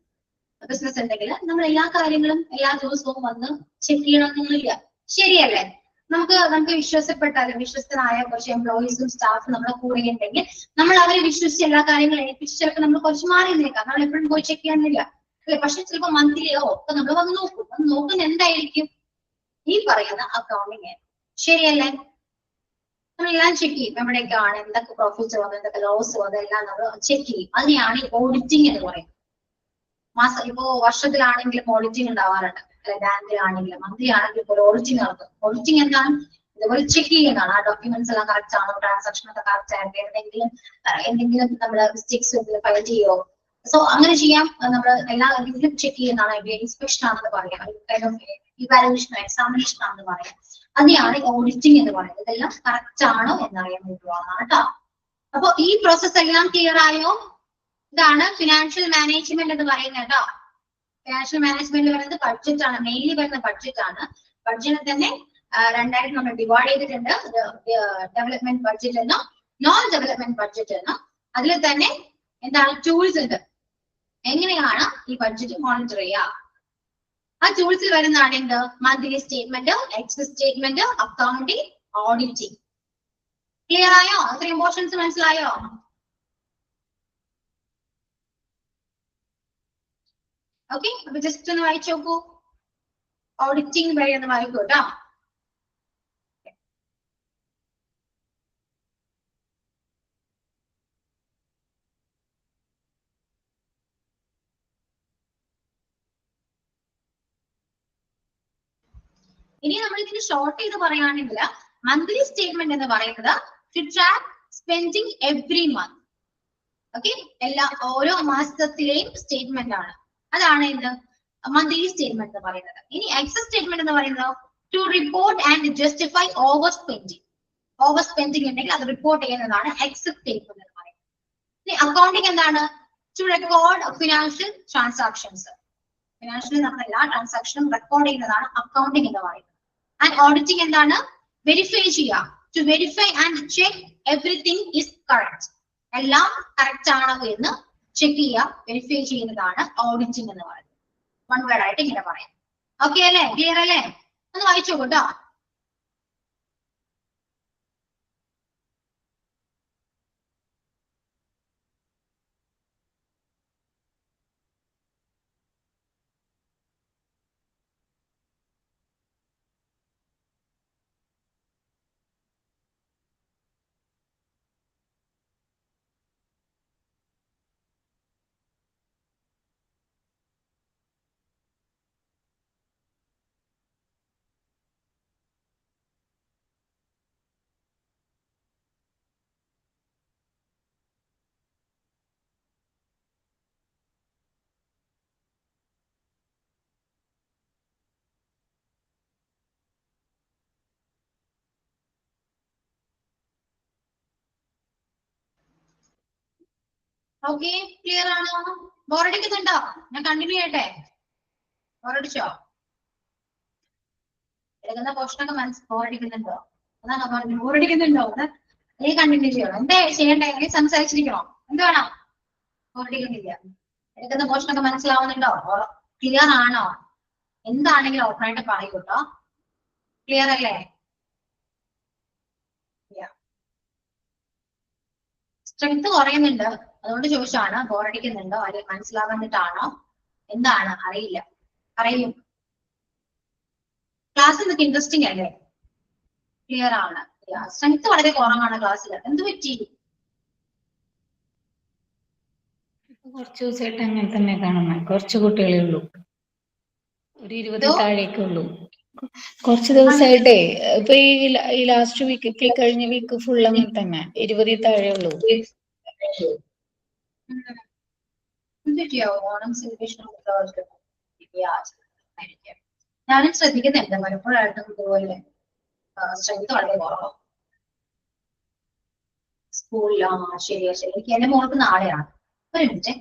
Speaker 1: ബിസിനസ് ഉണ്ടെങ്കിൽ നമ്മൾ എല്ലാ കാര്യങ്ങളും എല്ലാ ദിവസവും വന്ന് ചെക്ക് ചെയ്യണമെന്നൊന്നുമില്ല. ശരിയല്ലേ? നമുക്ക് വിശ്വസപ്പെട്ടാലും വിശ്വസ്തനായ കുറച്ച് എംപ്ലോയീസും സ്റ്റാഫും നമ്മുടെ കൂടെ ഉണ്ടെങ്കിൽ നമ്മൾ അവരെ വിശ്വസിച്ച് എല്ലാ കാര്യങ്ങളും ഏൽപ്പിച്ച് ചിലപ്പോൾ നമ്മൾ കുറച്ച് മാറി നിൽക്കാം. നമ്മൾ എപ്പോഴും പോയി ചെക്ക് ചെയ്യാനില്ല അല്ലെ. പക്ഷെ ചിലപ്പോൾ മന്ത്ലിയോ ഒക്കെ നമ്മൾ വന്ന് നോക്കും. വന്ന് നോക്കുന്ന എന്തായിരിക്കും? ഈ പറയുന്ന അക്കൗണ്ടിങ്. ശരിയല്ലേ? നമ്മളെല്ലാം ചെക്ക് ചെയ്യും. എവിടേക്കാണ് എന്തൊക്കെ പ്രോഫിറ്റ്സ് വന്നു, എന്തൊക്കെ ലോസ് വന്നു, എല്ലാം നമ്മൾ ചെക്ക് ചെയ്യും. അതിനെയാണ് ഓഡിറ്റിംഗ് എന്ന് പറയുന്നത്. ഇപ്പോ വർഷത്തിലാണെങ്കിലും ഓഡിറ്റിംഗ് ഉണ്ടാവാറുണ്ട് അല്ലെ, ബാങ്കിലാണെങ്കിലും മന്ത്ലി ആണെങ്കിലും ഇപ്പോൾ ഓഡിറ്റിംഗ് നടത്തും. ഓഡിറ്റിംഗ് എന്താണ്? ഇതുപോലെ ചെക്ക് ചെയ്യുന്നതാണ്. ആ ഡോക്യുമെന്റ്സ് എല്ലാം കറക്റ്റ് ആണോ, ട്രാൻസാക്ഷൻ ഒക്കെ കറക്റ്റ് ആയിട്ട് എന്തെങ്കിലും നമ്മൾ മിസ്റ്റേക്സ് ഫയൽ ചെയ്യോ. സോ അങ്ങനെ ചെയ്യാം. നമ്മൾ എല്ലാ രീതിയിലും ചെക്ക് ചെയ്യുന്നതാണ്. ഇൻസ്പെക്ഷൻ ആണെന്ന് പറയാം, ഇവാലുവേഷൻ എക്സാമിനേഷൻ ആണെന്ന് പറയാം. അതിനെയാണ് ഓഡിറ്റിംഗ് എന്ന് പറയുന്നത്. ഇതെല്ലാം കറക്റ്റ് ആണോ എന്നറിയാൻ വേണ്ടിയുള്ളതാണ് കേട്ടോ. അപ്പൊ ഈ പ്രോസസ് എല്ലാം ക്ലിയർ ആയോ? ഇതാണ് ഫിനാൻഷ്യൽ മാനേജ്മെന്റ് എന്ന് പറയുന്നത് കേട്ടോ. ഫിനാൻഷ്യൽ മാനേജ്മെന്റ് പറയുന്നത് ബഡ്ജറ്റ് ആണ്, മെയിൻലി വരുന്ന ബഡ്ജറ്റ് ആണ്. ബഡ്ജറ്റ് തന്നെ രണ്ടായിട്ട് നമ്മൾ ഡിവൈഡ് ചെയ്തിട്ടുണ്ട്. ഡെവലപ്മെന്റ് ബഡ്ജറ്റ് എന്നും നോൺ ഡെവലപ്മെന്റ് ബഡ്ജറ്റ് എന്നും. അതിൽ തന്നെ എന്താണ് ടൂൾസ് ഉണ്ട്, എങ്ങനെയാണ് ഈ ബഡ്ജറ്റ് മോണിറ്റർ ചെയ്യുക. ആ ടൂൾസിൽ വരുന്നതാണ് എന്ത്? Monthly statement, excess statement, accounting, auditing. Clear ആയോ? അത്രയും പോർഷൻസ് മനസ്സിലായോ? ഓക്കെ, അപ്പൊ ജസ്റ്റ് ഒന്ന് വായിച്ചു നോക്കൂ. ഓഡിറ്റിംഗ് വഴി ഒന്ന് വായിക്കൂ കേട്ടോ. ഇനി നമ്മൾ ഇതിന് ഷോർട്ട് ചെയ്ത് പറയുകയാണെങ്കിൽ മന്ത്ലി സ്റ്റേറ്റ്മെന്റ് എന്ന് പറയുന്നത് to track spending every month. Okay, ഓരോ മാസത്തിലെയും സ്റ്റേറ്റ്മെന്റ് ആണ്. അതാണ് എന്ത്? മന്ത്ലി സ്റ്റേറ്റ്മെന്റ് എന്ന് പറയുന്നത്. ഇനി എക്സസ് സ്റ്റേറ്റ്മെന്റ് എന്ന് പറയുന്നത് to report and justify over spending. Over spending ഉണ്ടെങ്കിൽ അത് റിപ്പോർട്ട് ചെയ്യുന്നതാണ് എക്സസ് സ്റ്റേറ്റ്മെന്റ് എന്ന് പറയുന്നത്. ഇനി അക്കൗണ്ടിങ് എന്താണ്? To record financial transactions. Financially നമ്മൾ എല്ലാ ട്രാൻസാക്ഷനും റെക്കോർഡ് ചെയ്യുന്നതാണ് അക്കൗണ്ടിങ് എന്ന് പറയുന്നത്. ആൻഡ് ഓഡിറ്റിംഗ് എന്താണ്? വെരിഫൈ ചെയ്യുക, to verify and check everything is correct. എല്ലാം കറക്റ്റ് ആണോ എന്ന് ചെക്ക് ചെയ്യുക, വെരിഫൈ ചെയ്യുന്നതാണ് ഓഡിറ്റിംഗ് എന്ന് പറയുന്നത്. വൺ വേർഡ് ആയിട്ട് ഇങ്ങനെ പറയാം. ഓക്കെ അല്ലേ? ക്ലിയർ അല്ലേ? ഒന്ന് വായിച്ചു കേട്ടോ. ഓക്കെ, ക്ലിയർ ആണോ? ബോറടിക്കുന്നുണ്ടോ? ഞാൻ കണ്ടിന്യൂ ചെയ്യട്ടെ? ബോറടിച്ചോ? എടുക്കുന്ന പോർഷനൊക്കെ ബോറടിക്കുന്നുണ്ടോ? അതാണോ പറഞ്ഞു? ബോറടിക്കുന്നുണ്ടോ? നീ കണ്ടിന്യൂ ചെയ്യണം. എന്താ ചെയ്യണ്ടേ? നീ സംസാരിച്ചിരിക്കണോ? എന്ത് വേണം? ബോറടിക്കുന്നില്ല. എടുക്കുന്ന പോർഷനൊക്കെ മനസ്സിലാവുന്നുണ്ടോ? ക്ലിയർ ആണോ? എന്താണെങ്കിലും ഓപ്പണായിട്ട് പറയൂട്ടോ. ക്ലിയർ അല്ലേ? സ്ട്രെങ്ത് കുറയുന്നുണ്ട്, അതുകൊണ്ട് ചോദിച്ചാണ്. ബോറടിക്കുന്നുണ്ടോ അല്ലെങ്കിൽ മനസ്സിലാവുന്നിട്ടാണോ എന്താണ് അറിയില്ല. പറയൂ. ക്ലാസ് ഇന്നൊക്കെ ഇൻട്രസ്റ്റിംഗ് അല്ലേ? ക്ലിയർ ആണ്. സ്ട്രെങ്ത് വളരെ കുറവാണ് ക്ലാസ്സിൽ. എന്ത് പറ്റി?
Speaker 4: കുറച്ച് ദിവസമായിട്ട് അങ്ങനെ തന്നെ കാണുന്നത്. കുറച്ച് കുട്ടികളേ ഉള്ളൂ, ഒരു 20 താഴേക്കേ ഉള്ളൂ. കുറച്ച് ദിവസമായിട്ടേ ഇപ്പൊ ഈ ലാസ്റ്റ് വീക്ക് കഴിഞ്ഞ വീക്ക് ഫുൾ അങ്ങനെ തന്നെ 20 താഴെ ഉള്ളൂ.
Speaker 1: ഓണം സെലിബ്രേഷൻ ഞാനും ശ്രദ്ധിക്കുന്നുണ്ട്. പലപ്പോഴായിട്ടും ഇതുപോലെ സ്ട്രെങ്ത് വളരെ കുറവാണ് സ്കൂളിൽ. ശരിയാ ശരി. എനിക്ക് എന്റെ മോൾക്ക് നാളെയാണ്. ഒരു മിനിറ്റ്.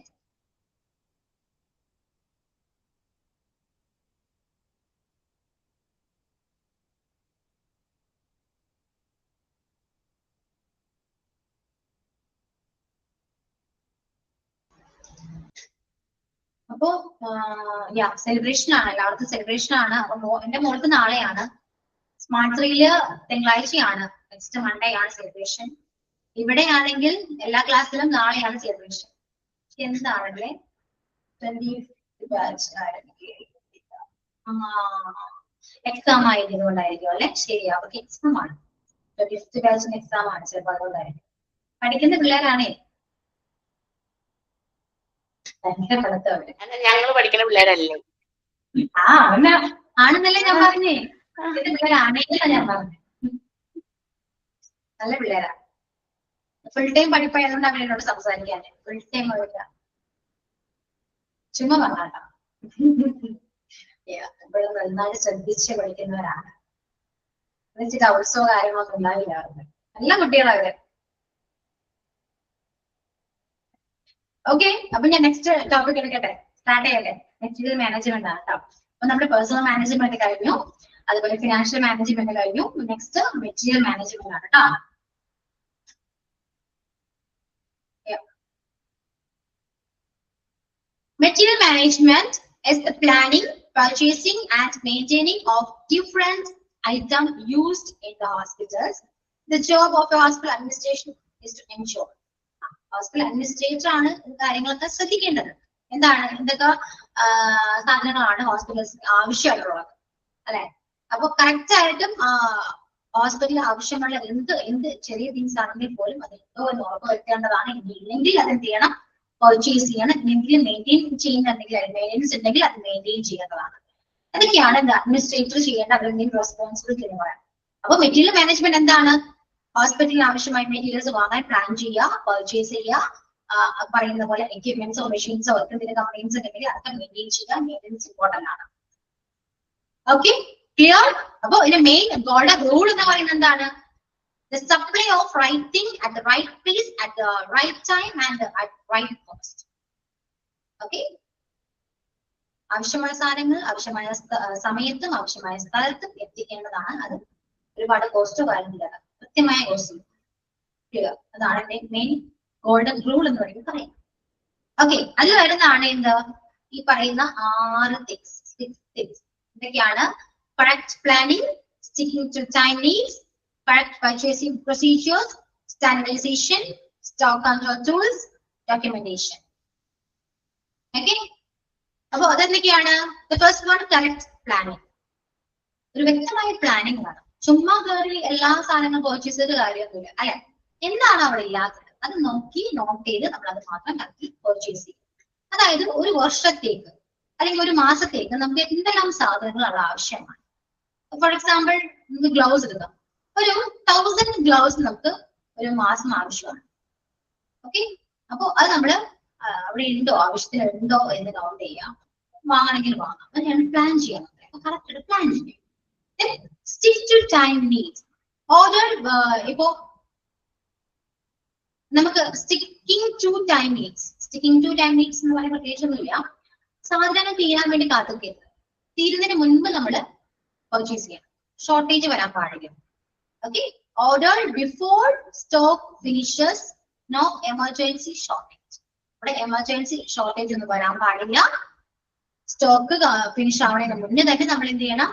Speaker 1: അപ്പോ സെലിബ്രേഷൻ ആണ്, എല്ലാവർക്കും സെലിബ്രേഷൻ ആണ്. അപ്പൊ എന്റെ മോൾക്ക് നാളെയാണ്. സ്മാർട്ട് 3-ല് തിങ്കളാഴ്ചയാണ്, നെക്സ്റ്റ് മൺഡേ ആണ് സെലിബ്രേഷൻ. ഇവിടെയാണെങ്കിൽ എല്ലാ ക്ലാസ്സിലും നാളെയാണ് സെലിബ്രേഷൻ. എന്താണല്ലേ 20 ബാച്ച് എക്സാം ആയതുകൊണ്ടായിരിക്കും അല്ലെ? ശരി, അവർക്ക് എക്സാം ആണ്. 25th ബാച്ചിന് എക്സാം ആണ്, ചിലപ്പോൾ അതുകൊണ്ടായിരിക്കും. പഠിക്കുന്ന പിള്ളേരാണേ.
Speaker 3: ഞങ്ങൾ പഠിക്കുന്ന പിള്ളേരല്ലേ?
Speaker 1: ആണെന്നല്ലേ ഞാൻ പറഞ്ഞേ. പിള്ളേരാണെങ്കിലാ ഞാൻ പറഞ്ഞേ. നല്ല പിള്ളേരാ. ഫുൾ ടൈം പഠിപ്പായതുകൊണ്ട് അവൻ എന്നോട് സംസാരിക്കാന്. ഫുൾ ടൈം പോയില്ല, ചുമ്മാ പറഞ്ഞാട്ടോ. ഇവിടെ നന്നായി ശ്രദ്ധിച്ച് പഠിക്കുന്നവരാണ്. വെച്ചിട്ട് ഉത്സവ കാര്യങ്ങളൊന്നും ഉണ്ടാവില്ല അവർക്ക്. നല്ല കുട്ടികളാണ്. ഓക്കെ, അപ്പൊ ഞാൻ നെക്സ്റ്റ് ടോപ്പിക് എടുക്കട്ടെ? സ്റ്റാർട്ട് ചെയ്യട്ടെ? മെറ്റീരിയൽ മാനേജ്മെന്റ് ആണ് കേട്ടോ. അപ്പൊ നമ്മുടെ പേഴ്സണൽ മാനേജ്മെന്റ് കഴിഞ്ഞു, അതുപോലെ ഫിനാൻഷ്യൽ മാനേജ്മെന്റ് കഴിഞ്ഞു. നെക്സ്റ്റ് മെറ്റീരിയൽ മാനേജ്മെന്റ് ആണ് കേട്ടോ. Material management is the planning, purchasing and maintaining of different items used in the hospitals. The job of a hospital administration is to ensure. Hospital administrator ആണ് കാര്യങ്ങളൊക്കെ ശ്രദ്ധിക്കേണ്ടത്. എന്താണ്, എന്തൊക്കെ സാധനങ്ങളാണ് hospitals ആവശ്യമായിട്ടുള്ളത് അല്ലെ? അപ്പൊ കറക്റ്റ് ആയിട്ടും ഹോസ്പിറ്റലിൽ ആവശ്യമുള്ള എന്ത് ചെറിയ തിങ്സ് ആണെങ്കിൽ പോലും അത് എന്തോ എന്ന് ഉറപ്പ് വരുത്തേണ്ടതാണ്. ഇല്ലെങ്കിൽ അത് എന്ത് ചെയ്യണം? പർച്ചേസ് ചെയ്യണം. എന്തെങ്കിലും മെയിൻറ്റെയിൻ ചെയ്യുന്നുണ്ടെങ്കിൽ, മെയിൻ്റെനൻസ് ഉണ്ടെങ്കിൽ അത് മെയിൻറ്റെയിൻ ചെയ്യേണ്ടതാണ്. അതൊക്കെയാണ് അഡ്മിനിസ്ട്രേറ്റർ ചെയ്യേണ്ട അവരെന്തെങ്കിലും റെസ്പോൺസിബിലിറ്റി എന്ന് പറയാം. അപ്പൊ മെറ്റീരിയൽ മാനേജ്മെന്റ് എന്താണ്? ഹോസ്പിറ്റലിൽ ആവശ്യമായ മെറ്റീരിയൽസ് വാങ്ങാൻ പ്ലാൻ ചെയ്യുക, പർച്ചേസ് ചെയ്യുക, പറയുന്ന പോലെ എക്യുപ്മെന്റ്സോ മെഷീൻസോ എന്തെങ്കിലും കംപ്ലൈൻസ് ഉണ്ടെങ്കിൽ അതൊക്കെ മെയിൻറ്റെയിൻ ചെയ്യുക. മെയിൻ്റെനൻസ് ഇമ്പോർട്ടന്റ് ആണ്. Okay, clear? അപ്പൊ ഇതിന്റെ മെയിൻ ഗോൾഡൻ റൂൾ എന്ന് പറയുന്നത് എന്താണ്? The supply of right thing at the right place at the right time and at right cost. Okay. ആവശ്യമായ സാധനങ്ങൾ ആവശ്യമായ സമയത്തും ആവശ്യമായ സ്ഥലത്തും എത്തിക്കേണ്ടതാണ്. അത് ഒരുപാട് കോസ്റ്റ് വരുന്നില്ല. കൃത്യമായ ക്വസ്റ്റ്യൻ. അതാണ് എന്റെ മെയിൻ ഗോൾഡൻ റൂൾ എന്ന് വേണമെങ്കിൽ പറയാം. ഓക്കെ, അതിൽ വരുന്നതാണ് എന്ത് ഈ പറയുന്ന 6 തിങ്സ്. ഇതൊക്കെയാണ് correct planning, sticking to time needs, correct purchasing procedures, standardisation, stock control tools, documentation. Okay, അപ്പൊ അതെന്തൊക്കെയാണ്? First one correct planning. ഒരു വ്യക്തമായ പ്ലാനിങ് വേണം. ചുമ്മാ കയറി എല്ലാ സാധനങ്ങളും പർച്ചേസ് ചെയ്ത് കാര്യമൊന്നുമില്ല അല്ലെ. എന്താണ് അവിടെ ഇല്ലാത്തത് അത് നോക്കി നോട്ട് ചെയ്ത് നമ്മൾ അത് മാത്രം കറക്റ്റ് പർച്ചേസ് ചെയ്യും. അതായത് ഒരു വർഷത്തേക്ക് അല്ലെങ്കിൽ ഒരു മാസത്തേക്ക് നമുക്ക് എന്തെല്ലാം സാധനങ്ങൾ അവിടെ ആവശ്യമാണ്. ഫോർ എക്സാമ്പിൾ നമുക്ക് ഗ്ലൗസ് എടുക്കാം. ഒരു 1000 ഗ്ലൗസ് നമുക്ക് ഒരു മാസം ആവശ്യമാണ്. ഓക്കെ, അപ്പൊ അത് നമ്മള് അവിടെ ഉണ്ടോ, ആവശ്യത്തിന് ഉണ്ടോ എന്ന് കൗണ്ട് ചെയ്യാം. വാങ്ങണമെങ്കിൽ വാങ്ങാം. അങ്ങനെയാണ് പ്ലാൻ ചെയ്യാൻ. കറക്റ്റ് പ്ലാൻ ചെയ്യും. Stick to time needs. Order ഇപ്പോ നമുക്ക് സ്റ്റിക്കിംഗ് ടു ടൈം നീഡ്സ് എന്ന് പറയുന്ന പ്രത്യേകിച്ചൊന്നുമില്ല. സാധനങ്ങൾ തീരാൻ വേണ്ടി കാത്തിക്കരുത്. തീരുന്നതിന് മുൻപ് നമ്മൾ പർച്ചേസ് ചെയ്യണം. ഷോർട്ടേജ് വരാൻ പാടില്ല. Okay, order before stock finishes. No emergency shortage. ഇവിടെ എമർജൻസി ഷോർട്ടേജ് ഒന്നും വരാൻ പാടില്ല. സ്റ്റോക്ക് ഫിനിഷ് ആവണതിന് മുന്നേ തന്നെ നമ്മൾ എന്ത് ചെയ്യണം?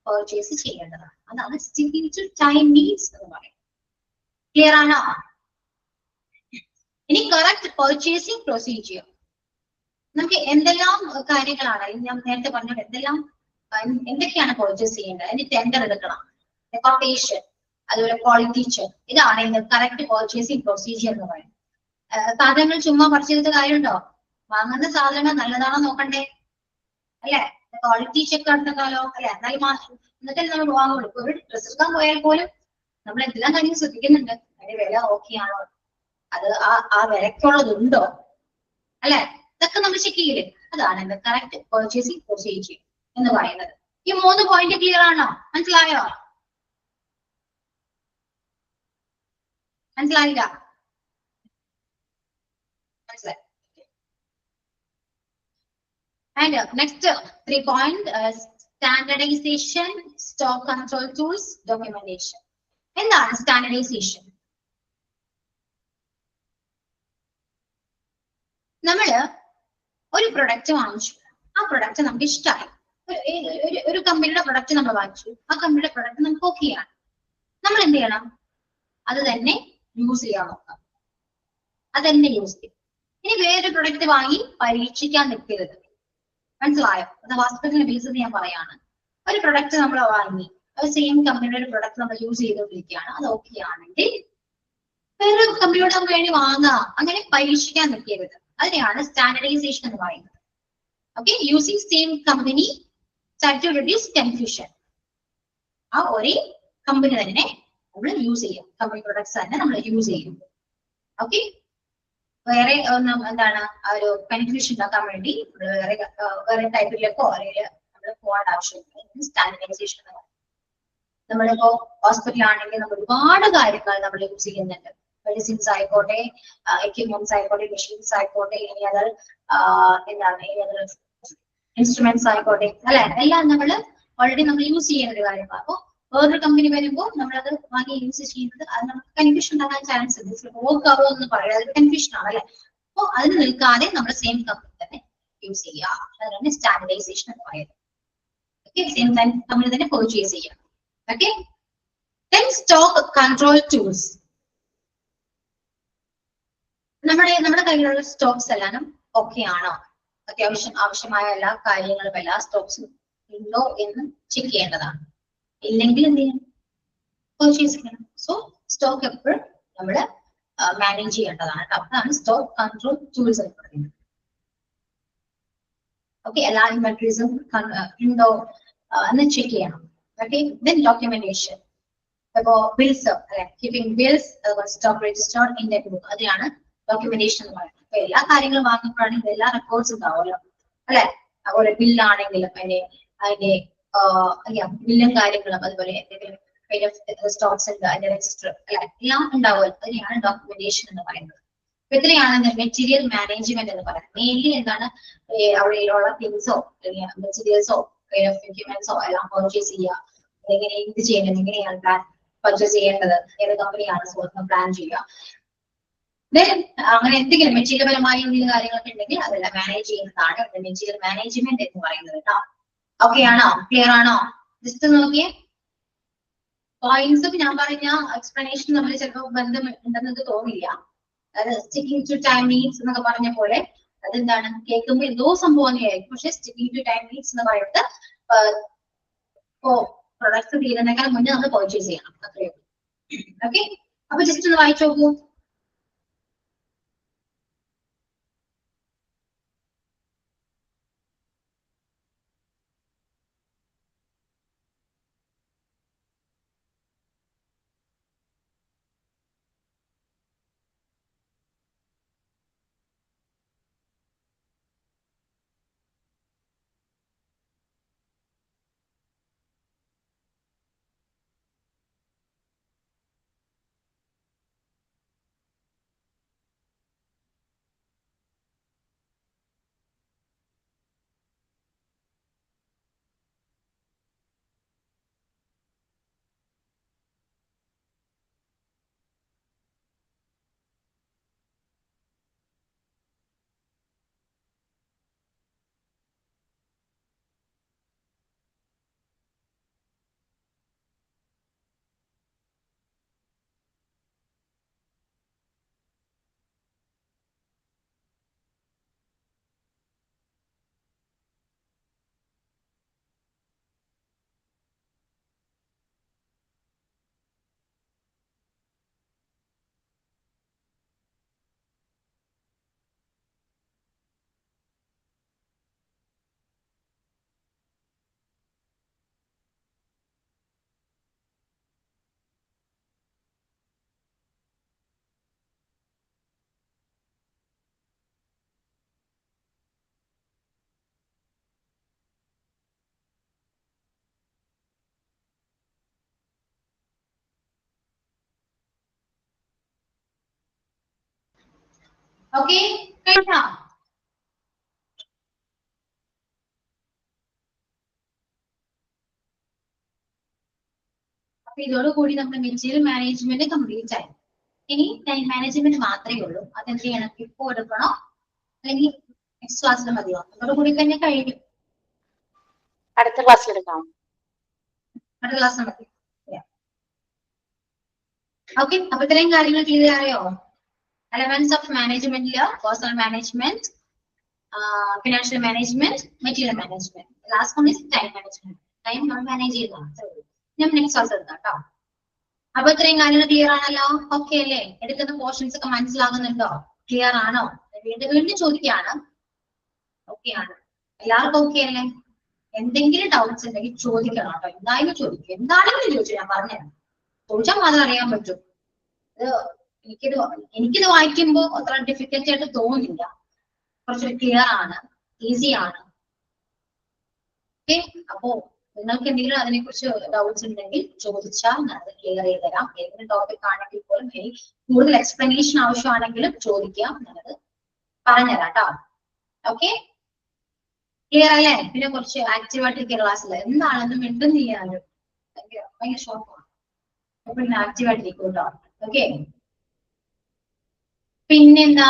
Speaker 1: പർച്ചേസ് ചെയ്യേണ്ടതാണ്. അതാണ് സ്റ്റിക്കിംഗ് ടു ടൈം നീഡ്സ് എന്ന് പറയുന്നത്. ക്ലിയർ ആണോ? ഇനി കറക്റ്റ് പർച്ചേസിംഗ് പ്രൊസീജിയർ. നമുക്ക് എന്തെല്ലാം കാര്യങ്ങളാണ് ഞാൻ നേരത്തെ പറഞ്ഞത്, എന്തൊക്കെയാണ് പർച്ചേസ് ചെയ്യേണ്ടത്? അതിന് ടെൻഡർ എടുക്കണം, കൊട്ടേഷൻ, അതുപോലെ ക്വാളിറ്റി ചെക്ക്. ഇതാണ് കറക്റ്റ് പർച്ചേസിംഗ് പ്രൊസീജിയർ എന്ന് പറയുന്നത്. സാധനങ്ങൾ ചുമ്മാ പർച്ചേസ് ചെയ്ത കാര്യമുണ്ടോ? വാങ്ങുന്ന സാധനങ്ങൾ നല്ലതാണോ നോക്കണ്ടേ അല്ലെ? ക്വാളിറ്റി ചെക്ക് നടത്തുന്നാലോ അല്ലെ? എന്നിട്ട് നമ്മൾ വാങ്ങുള്ളൂ. ഇപ്പൊ ഒരു ഡ്രസ് എടുക്കാൻ പോയാൽ പോലും നമ്മൾ എന്തെല്ലാം കാര്യം ശ്രദ്ധിക്കുന്നുണ്ട്. അതിന്റെ വില ഓക്കെ ആണോ, അത് ആ വിലക്കുള്ളതുണ്ടോ അല്ലെ? ഇതൊക്കെ നമ്മൾ ചെക്ക് ചെയ്യില്ലേ? അതാണ് കറക്റ്റ് പർച്ചേസിംഗ് പ്രൊസീജിയർ എന്ന് പറയുന്നത്. ഈ 3 പോയിന്റ് ക്ലിയർ ആണോ? മനസ്സിലായോ? മനസ്സിലായില്ല? മനസ്സിലായി. And next 3 point, standardization, stock control tools, documentation. എന്താണ് സ്റ്റാൻഡർഡൈസേഷൻ? നമ്മള് ഒരു പ്രൊഡക്റ്റ് വാങ്ങിച്ചു. ആ പ്രൊഡക്റ്റ് നമുക്ക് ഇഷ്ടമായി. ഒരു കമ്പനിയുടെ പ്രൊഡക്റ്റ് നമ്മൾ വാങ്ങിച്ചു. ആ കമ്പനിയുടെ പ്രൊഡക്റ്റ് നമുക്ക് ഓക്കെയാണ്. നമ്മൾ എന്ത് ചെയ്യണം? അത് തന്നെ യൂസ് ചെയ്യാൻ നോക്കാം. അത് തന്നെ യൂസ് ചെയ്യും. ഇനി വേറൊരു പ്രൊഡക്റ്റ് വാങ്ങി പരീക്ഷിക്കാൻ നിൽക്കരുത്. മനസ്സിലായോ? അത് ഹോസ്പിറ്റലിനെ ബേസ് ചെയ്ത് ഞാൻ പറയാണ്. ഒരു പ്രൊഡക്റ്റ് നമ്മൾ വാങ്ങി, ഒരു സെയിം കമ്പനിയുടെ ഒരു പ്രൊഡക്റ്റ് നമ്മൾ യൂസ് ചെയ്തുകൊണ്ടിരിക്കുകയാണ്. അത് ഓക്കെ ആണെങ്കിൽ വേറൊരു കമ്പനിയോട് നമുക്ക് വേണ്ടി വാങ്ങാം. അങ്ങനെ പരീക്ഷിക്കാൻ നിൽക്കരുത്. അതിനെയാണ് സ്റ്റാൻഡർഡൈസേഷൻ എന്ന് പറയുന്നത്. Okay, using same company to reduce confusion. ആ ഒരേ കമ്പനി തന്നെ നമ്മൾ യൂസ് ചെയ്യും. കമ്പനി പ്രൊഡക്ട്സ് തന്നെ നമ്മൾ യൂസ് ചെയ്യും. ഓക്കെ, വേറെ എന്താണ് ആ ഒരു കൺഫ്യൂഷൻ ഉണ്ടാക്കാൻ വേണ്ടി വേറെ ടൈപ്പിലേക്കോ അല്ലെങ്കിൽ നമ്മൾ പോകാൻ ആവശ്യമില്ല. സ്റ്റാൻഡർഡൈസേഷൻ എന്ന് പറയുന്നത്. നമ്മളിപ്പോ ഹോസ്പിറ്റലാണെങ്കിൽ നമ്മൾ ഒരുപാട് കാര്യങ്ങൾ നമ്മൾ യൂസ് ചെയ്യുന്നുണ്ട്. മെഡിസിൻസ് ആയിക്കോട്ടെ, എക്യുപ്മെന്റ്സ് ആയിക്കോട്ടെ, മെഷീൻസ് ആയിക്കോട്ടെ, ഇനി അതർ ഇൻസ്ട്രുമെന്റ്സ് ആയിക്കോട്ടെ അല്ലെ, എല്ലാം നമ്മൾ ഓൾറെഡി നമ്മൾ യൂസ് ചെയ്യുന്ന ഒരു കാര്യമാണ്. അപ്പൊ വേറൊരു കമ്പനി വരുമ്പോൾ നമ്മളത് വാങ്ങി യൂസ് ചെയ്യുന്നത് അത് നമുക്ക് കൺഫ്യൂഷൻ ഉണ്ടാകാൻ ചാൻസ് ഉണ്ട്. വർക്ക് ആവോ എന്ന് പറയാം, അത് കൺഫ്യൂഷൻ ആണ് അല്ലെ. അപ്പൊ അതിന് നിൽക്കാതെ നമ്മൾ സെയിം കമ്പനി തന്നെ യൂസ് ചെയ്യുക. അതാണ് സ്റ്റാൻഡർഡൈസേഷൻ എന്ന് പറയുന്നത്. ഓക്കെ, സെയിം കമ്പനി തന്നെ പർച്ചേസ് ചെയ്യാം. Okay, then stock control tools. നമ്മുടെ കയ്യിലുള്ള സ്റ്റോക്സ് എല്ലാം ഓക്കെ ആണോ? അത്യാവശ്യം ആവശ്യമായ എല്ലാ കാര്യങ്ങളും എല്ലാ സ്റ്റോക്സും ഉണ്ടോ എന്ന് ചെക്ക് ചെയ്യേണ്ടതാണ്. ഇല്ലെങ്കിൽ എന്ത് ചെയ്യണം? പർച്ചേസ് ചെയ്യണം. സോ സ്റ്റോക്ക് എപ്പോഴും നമ്മൾ മാനേജ് ചെയ്യേണ്ടതാണ് കേട്ടോ. അതാണ് സ്റ്റോക്ക് കൺട്രോൾ ടൂൾസ് എന്ന് പറയുന്നത്. ഓക്കെ, എല്ലാ ഇൻവെന്ററീസും ഉണ്ടോ എന്ന് ചെക്ക് ചെയ്യണം. Okay, then documentation. അപ്പോ ബിൽസ് അല്ലെ, keeping bills, stock register, index book, അതാണ് ഡോക്യുമെന്റേഷൻ എന്ന് പറയുന്നത്. അപ്പൊ എല്ലാ കാര്യങ്ങളും വാങ്ങുമ്പോഴാണെങ്കിൽ എല്ലാ റെക്കോർഡ്സ് ഉണ്ടാവുമല്ലോ അല്ലെ. അതുപോലെ ബില്ലാണെങ്കിലും അതിന്റെ ബില്ലും കാര്യങ്ങളും, അതുപോലെ എന്തെങ്കിലും സ്റ്റോക്സ് ഉണ്ട് അതിന്റെ രജിസ്റ്റർ അല്ലെ, എല്ലാം ഉണ്ടാവുമല്ലോ. അതിനെയാണ് ഡോക്യുമെന്റേഷൻ എന്ന് പറയുന്നത്. അപ്പൊ ഇതിനെയാണ് മെറ്റീരിയൽ മാനേജ്മെന്റ് എന്ന് പറയുന്നത്. മെയിൻലി എന്താണ് അവിടെയുള്ള തിങ്സോ മെറ്റീരിയൽസോ എക്യുപ്മെന്റ്സോ എല്ലാം പർച്ചേസ് ചെയ്യുക. എങ്ങനെ ഇത് ചെയ്യണം, എങ്ങനെയാണ് പർച്ചേസ് ചെയ്യേണ്ടത്, ഏത് കമ്പനിയാണ് സുഹൃത്തുക്കൾ പ്ലാൻ ചെയ്യുക. അങ്ങനെ എന്തെങ്കിലും മെറ്റീരിയൽ പരമായി എന്തെങ്കിലും കാര്യങ്ങളൊക്കെ ഉണ്ടെങ്കിൽ അതെല്ലാം മാനേജ് ചെയ്യുന്നതാണ് മെറ്റീരിയൽ മാനേജ്മെന്റ് എന്ന് പറയുന്നത് കേട്ടോ. ഓക്കെ ആണോ? ക്ലിയർ ആണോ? ജസ്റ്റ് നോക്കിയേ പോയിന്റ്സും ഞാൻ പറഞ്ഞ എക്സ്പ്ലനേഷൻ തമ്മിൽ ചിലപ്പോൾ ബന്ധം ഉണ്ടെന്ന് തോന്നില്ല. അതായത് സ്റ്റിക്കിംഗ് ടു ടൈം നീഡ്സ് എന്നൊക്കെ പറഞ്ഞ പോലെ അതെന്താണ് കേൾക്കുമ്പോൾ എന്തോ സംഭവം തന്നെയായിരിക്കും. പക്ഷെ സ്റ്റിക്കിംഗ് ടു ടൈം നീഡ്സ് എന്ന് പറയുന്നത് പ്രൊഡക്ട്സ് തീരുന്നേക്കാൾ മുന്നേ നമ്മൾ പർച്ചേസ് ചെയ്യണം, അത്രയേ ഉള്ളൂ. ഓക്കെ, അപ്പൊ ജസ്റ്റ് ഒന്ന് വായിച്ചു നോക്കൂ. ഓക്കെ, കേട്ടോ? അപ്പൊ ഇതോടുകൂടി നമ്മുടെ മെറ്റീരിയൽ മാനേജ്മെന്റ് കംപ്ലീറ്റ് ആയി. ഇനി ടൈം മാനേജ്മെന്റ് മാത്രമേ ഉള്ളൂ. അതെന്ത് ചെയ്യണം? ഇപ്പോ എടുക്കണോ അല്ലെങ്കിൽ നെക്സ്റ്റ് ക്ലാസ്സിൽ മതിയോ? അതോടുകൂടി തന്നെ കഴിഞ്ഞു.
Speaker 2: അടുത്ത ക്ലാസ്സിൽ എടുക്കാം.
Speaker 1: അടുത്ത ക്ലാസ്സിൽ മതി. ഓക്കെ, അപ്പൊ ഇത്രയും കാര്യങ്ങൾ ക്ലിയർ ആയോ? എലമെന്റ്സ് ഓഫ് മാനേജ്മെന്റില് personal management, financial management, material management. Last one is time management. Time നമ്മൾ മാനേജ് ചെയ്യുന്നതാണ്. ഞാൻ നെക്സ്റ്റ് ക്ലാസ് എടുക്കാം കേട്ടോ. അപ്പൊ ഇത്രയും കാര്യങ്ങൾ ക്ലിയർ ആണല്ലോ? ഓക്കെ അല്ലേ? എടുക്കുന്ന പോർഷൻസ് ഒക്കെ മനസ്സിലാകുന്നുണ്ടോ? ക്ലിയർ ആണോ? വീണ്ടും വീണ്ടും ചോദിക്കുകയാണ്. ഓക്കെ ആണ്, എല്ലാവർക്കും ഓക്കെ അല്ലേ? എന്തെങ്കിലും ഡൗട്ട്സ് ഉണ്ടെങ്കിൽ ചോദിക്കണം കേട്ടോ. എന്തായാലും ചോദിക്കും, എന്താണെങ്കിലും ചോദിച്ചു, ഞാൻ പറഞ്ഞുതരാം. ചോദിച്ചാൽ മാത്രം അറിയാൻ പറ്റും. എനിക്കിത് വായിക്കുമ്പോൾ അത്ര ഡിഫിക്കൽട്ടി ആയിട്ട് തോന്നില്ല. കുറച്ചൊരു ക്ലിയർ ആണ്, ഈസി ആണ്. ഓക്കെ, അപ്പോ നിങ്ങൾക്ക് എന്തെങ്കിലും അതിനെ കുറിച്ച് ഡൗട്ട്സ് ഉണ്ടെങ്കിൽ ചോദിച്ചാൽ ഞാനത് ക്ലിയർ ചെയ്ത് തരാം. ഏതെങ്കിലും ടോപ്പിക് ആണെങ്കിൽ പോലും ഇനി കൂടുതൽ എക്സ്പ്ലനേഷൻ ആവശ്യമാണെങ്കിലും ചോദിക്കാം, ഞാനത് പറഞ്ഞുതരാം കേട്ടോ. ഓക്കെ, ക്ലിയർ അല്ലേ? പിന്നെ കുറച്ച് ആക്റ്റീവായിട്ടിരിക്കുക ക്ലാസ്സിൽ. എന്താണെന്ന് മിണ്ടും ചെയ്യാനും ഭയങ്കര ഷോക്കാണ്. അപ്പൊ പിന്നെ ആക്റ്റീവായിട്ടിരിക്കും കേട്ടോ. ഓക്കെ, പിന്നെന്താ?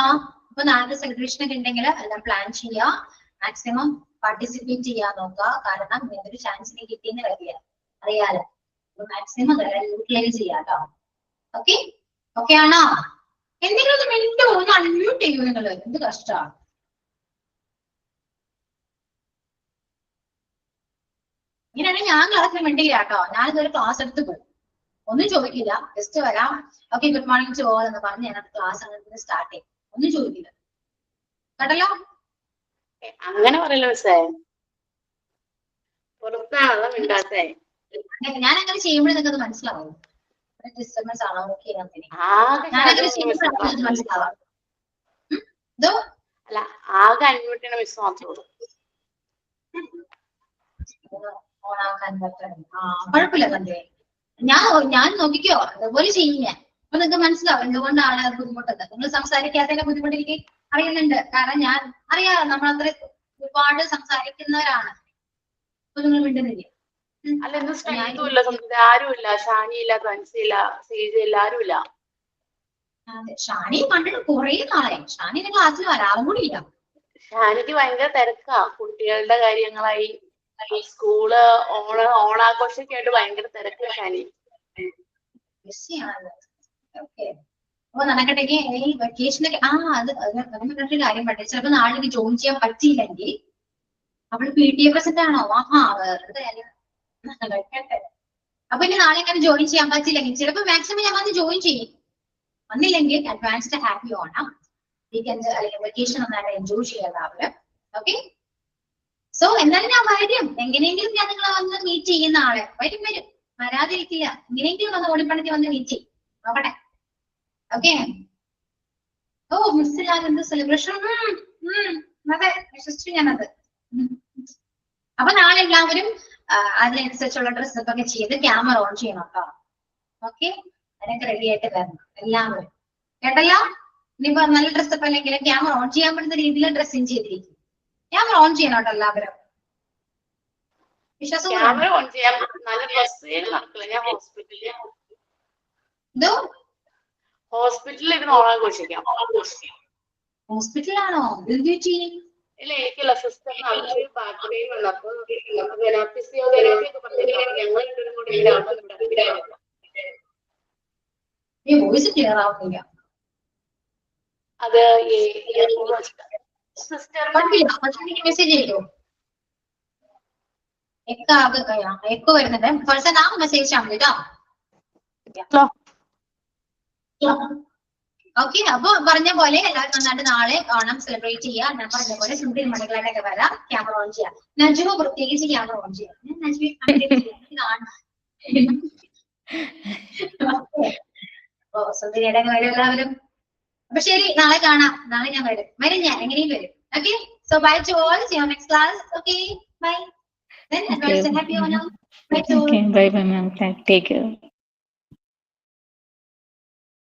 Speaker 1: അപ്പൊ നാളത്തെ സെലിബ്രേഷൻ ഒക്കെ ഉണ്ടെങ്കിൽ എല്ലാം പ്ലാൻ ചെയ്യുക, മാക്സിമം പാർട്ടിസിപ്പേറ്റ് ചെയ്യാൻ നോക്കുക. കാരണം എന്തൊരു ചാൻസിന് കിട്ടിയെന്ന് അറിയാലോ. മാക്സിമം യൂട്ടിലൈസ് ചെയ്യാം കേട്ടോ. ഓക്കെ, ഓക്കെ ആണോ? എന്തെങ്കിലും ഒന്ന് മിനിറ്റ് ഒന്ന് അൺമ്യൂട്ട് ചെയ്യൂ നിങ്ങൾ. എന്ത് കഷ്ടമാണ്. ഇങ്ങനെയാണെങ്കിൽ ഞാൻ ക്ലാസ്സിൽ മിണ്ടില്ല കേട്ടോ. ഞാനിതൊരു ക്ലാസ് എടുത്ത് പോകും, ഒന്നും ചോദിക്കില്ല, ജസ്റ്റ് വരാം. Okay, good morning to all എന്ന് പറഞ്ഞ് ഞാൻ ക്ലാസ് അങ്ങനെ സ്റ്റാർട്ട് ചെയ്യും. ഒന്നും ചോദിക്കില്ല കേട്ടല്ലോ.
Speaker 2: അങ്ങനെ പറയല്ലോ മിസ്സേ, പുറത്താണല്ലോ മിണ്ടാത്തേ.
Speaker 1: ഞാൻ അങ്ങനെ ചെയ്യുമ്പോഴേ നിങ്ങൾക്ക് അത് മനസ്സിലാവും. ഡിസ്റ്റർബൻസ് ആണോ? ഓക്കെ, ഞാനങ്ങനെ ചെയ്യുമ്പോഴാണ് മനസ്സിലാവാം. ഇതോ
Speaker 2: അല്ല, ആകെ അൺമ്യൂട്ട് ചെയ്യണ മിസ് മാത്രമേ ഉള്ളൂ.
Speaker 1: ഓണാക്കാൻ പറ്റണം. കുഴപ്പമില്ല കണ്ടേ. ഞാൻ നോക്കിക്കോ, അതുപോലെ ചെയ്യും ഞാൻ. അപ്പൊ നിങ്ങൾക്ക് മനസ്സിലാവും എന്തുകൊണ്ടാണ് അത് ബുദ്ധിമുട്ടത്. നിങ്ങൾ സംസാരിക്കാത്തതിന്റെ ബുദ്ധിമുട്ട് എനിക്ക് അറിയുന്നുണ്ട്. കാരണം ഞാൻ അറിയാം, നമ്മൾ അത്ര ഒരുപാട് സംസാരിക്കുന്നവരാണ്. അപ്പൊ നിങ്ങൾ മിണ്ടുന്നില്ലേ?
Speaker 2: അല്ല ഇന്ന് സ്ട്രെങ്തും ഇല്ല, സംഗീത ആരുമില്ല, ഷാനിയില്ല, ഫ്രണ്ട്സില്ല, സീജയില്ല, ആരുമില്ല.
Speaker 1: അതെ, ഷാനി കണ്ടിട്ട് കുറേ നാളായി. ഷാനിന്റെ ക്ലാസ്സിൽ വരാറും കൂടി ഇല്ല.
Speaker 2: ഷാനിക്ക് ഭയങ്കര തിരക്കാ, കുട്ടികളുടെ കാര്യങ്ങളായി, ഈ സ്കൂള് ഓണാഘോഷമൊക്കെ ആയിട്ട് ഭയങ്കര തിരക്കാ ഷാനി.
Speaker 1: ബിസിയാണ്. ഓക്കെ, അപ്പൊ നടക്കട്ടെങ്കിൽ ഈ വെക്കേഷനൊക്കെ അതിനൊരു കാര്യം പറ്റേ, ചിലപ്പോ നാളെ എനിക്ക് ജോയിൻ ചെയ്യാൻ പറ്റിയില്ലെങ്കിൽ അവള് PTA പ്രസന്റ് ആണോ? വെറുതെ നടക്കട്ടെ. അപ്പൊ ഇനി നാളെ എങ്ങനെ ജോയിൻ ചെയ്യാൻ പറ്റില്ലെങ്കിൽ ചിലപ്പോ മാക്സിമം ഞാൻ വന്ന് ജോയിൻ ചെയ്യും. വന്നില്ലെങ്കിൽ അഡ്വാൻസ്ഡ് ഹാപ്പി ഓണം. വീക്കെൻഡ് അല്ലെങ്കിൽ വെക്കേഷൻ നന്നായിട്ട് എൻജോയ് ചെയ്യാം അവര്. ഓക്കെ, സോ എന്തായാലും ഞാൻ വരും, എങ്ങനെയെങ്കിലും ഞാൻ നിങ്ങളെ വന്ന് മീറ്റ് ചെയ്യുന്ന ആളെ വരും, വരാതിരിക്കില്ല. എങ്ങനെയെങ്കിലും വന്ന് ഓടിപ്പണത്തി വന്ന് മീറ്റ് ചെയ്യും, നോക്കട്ടെ. ഓക്കെ, ഓ മിസ്സില്ലാതെ എന്ത് സെലിബ്രേഷൻ. അതെ, വിശ്വസിച്ചു ഞാനത്. അപ്പൊ നാളെ എല്ലാവരും അതിനനുസരിച്ചുള്ള ഡ്രസ്സപ്പ് ഒക്കെ ചെയ്ത് ക്യാമറ ഓൺ ചെയ്യണം കേട്ടോ. ഓക്കെ, അതിനൊക്കെ റെഡി ആയിട്ട് വരണം എല്ലാവരും, കേട്ടല്ലോ. ഇനിയിപ്പോ നല്ല ഡ്രസ്സപ്പ് അല്ലെങ്കിൽ ക്യാമറ ഓൺ ചെയ്യാൻ പറ്റുന്ന രീതിയിൽ ഡ്രസ്സിങ് ചെയ്തിരിക്കും. ക്യാമറ ഓൺ ചെയ്യണം കേട്ടോ എല്ലാവരും. വിശ്വാസം
Speaker 2: ക്യാമറ ഓൺ ചെയ്യാൻ നല്ല ഡ്രസ് നടക്കില്ല. ഞാൻ ഹോസ്പിറ്റലിൽ ഇരുന്ന് ഓണാഘോഷിക്കാം.
Speaker 1: ഹോസ്പിറ്റലാണോ?
Speaker 2: ഇല്ല, എനിക്കല്ല, സിസ്റ്ററിന് അവർക്ക് ബാക്ക് പെയിൻ ഉണ്ട്. അപ്പൊ ഫിസിയോതെറാപ്പി ഒക്കെ പറഞ്ഞിട്ടുണ്ട്. ഞങ്ങൾ രണ്ടുപേരും കൂടി
Speaker 1: വോയിസ് ക്ലിയർ ആവുന്നില്ല.
Speaker 2: അത് സിസ്റ്ററിന്
Speaker 1: മെസ്സേജ് ചെയ്തോ? എക്കോ വരുന്നുണ്ട്. ഫസ്റ്റ് ആ മെസ്സേജ് ആണ് കേട്ടോ. ഓക്കെ, അപ്പൊ പറഞ്ഞ പോലെ എല്ലാവരും നന്നായിട്ട് നാളെ ഓണം സെലിബ്രേറ്റ് ചെയ്യാം. ഞാൻ പറഞ്ഞ പോലെ സുന്ദരി മടകളായിട്ടൊക്കെ വരാം. ക്യാമറ ഓൺ ചെയ്യാം. നജുവ പ്രത്യേകിച്ച് ക്യാമറ ഓൺ ചെയ്യാം. ഞാൻ നജുവെ സുന്ദരിയുടെ വരും എല്ലാവരും. അപ്പൊ ശരി, നാളെ കാണാം. നാളെ ഞാൻ വരും, ഞാൻ എങ്ങനെയും വരും. Okay, so bye to all, see you next class. Okay, bye. Then advance happy Onam. Bye to all.
Speaker 4: Okay, bye bye ma'am. Take care.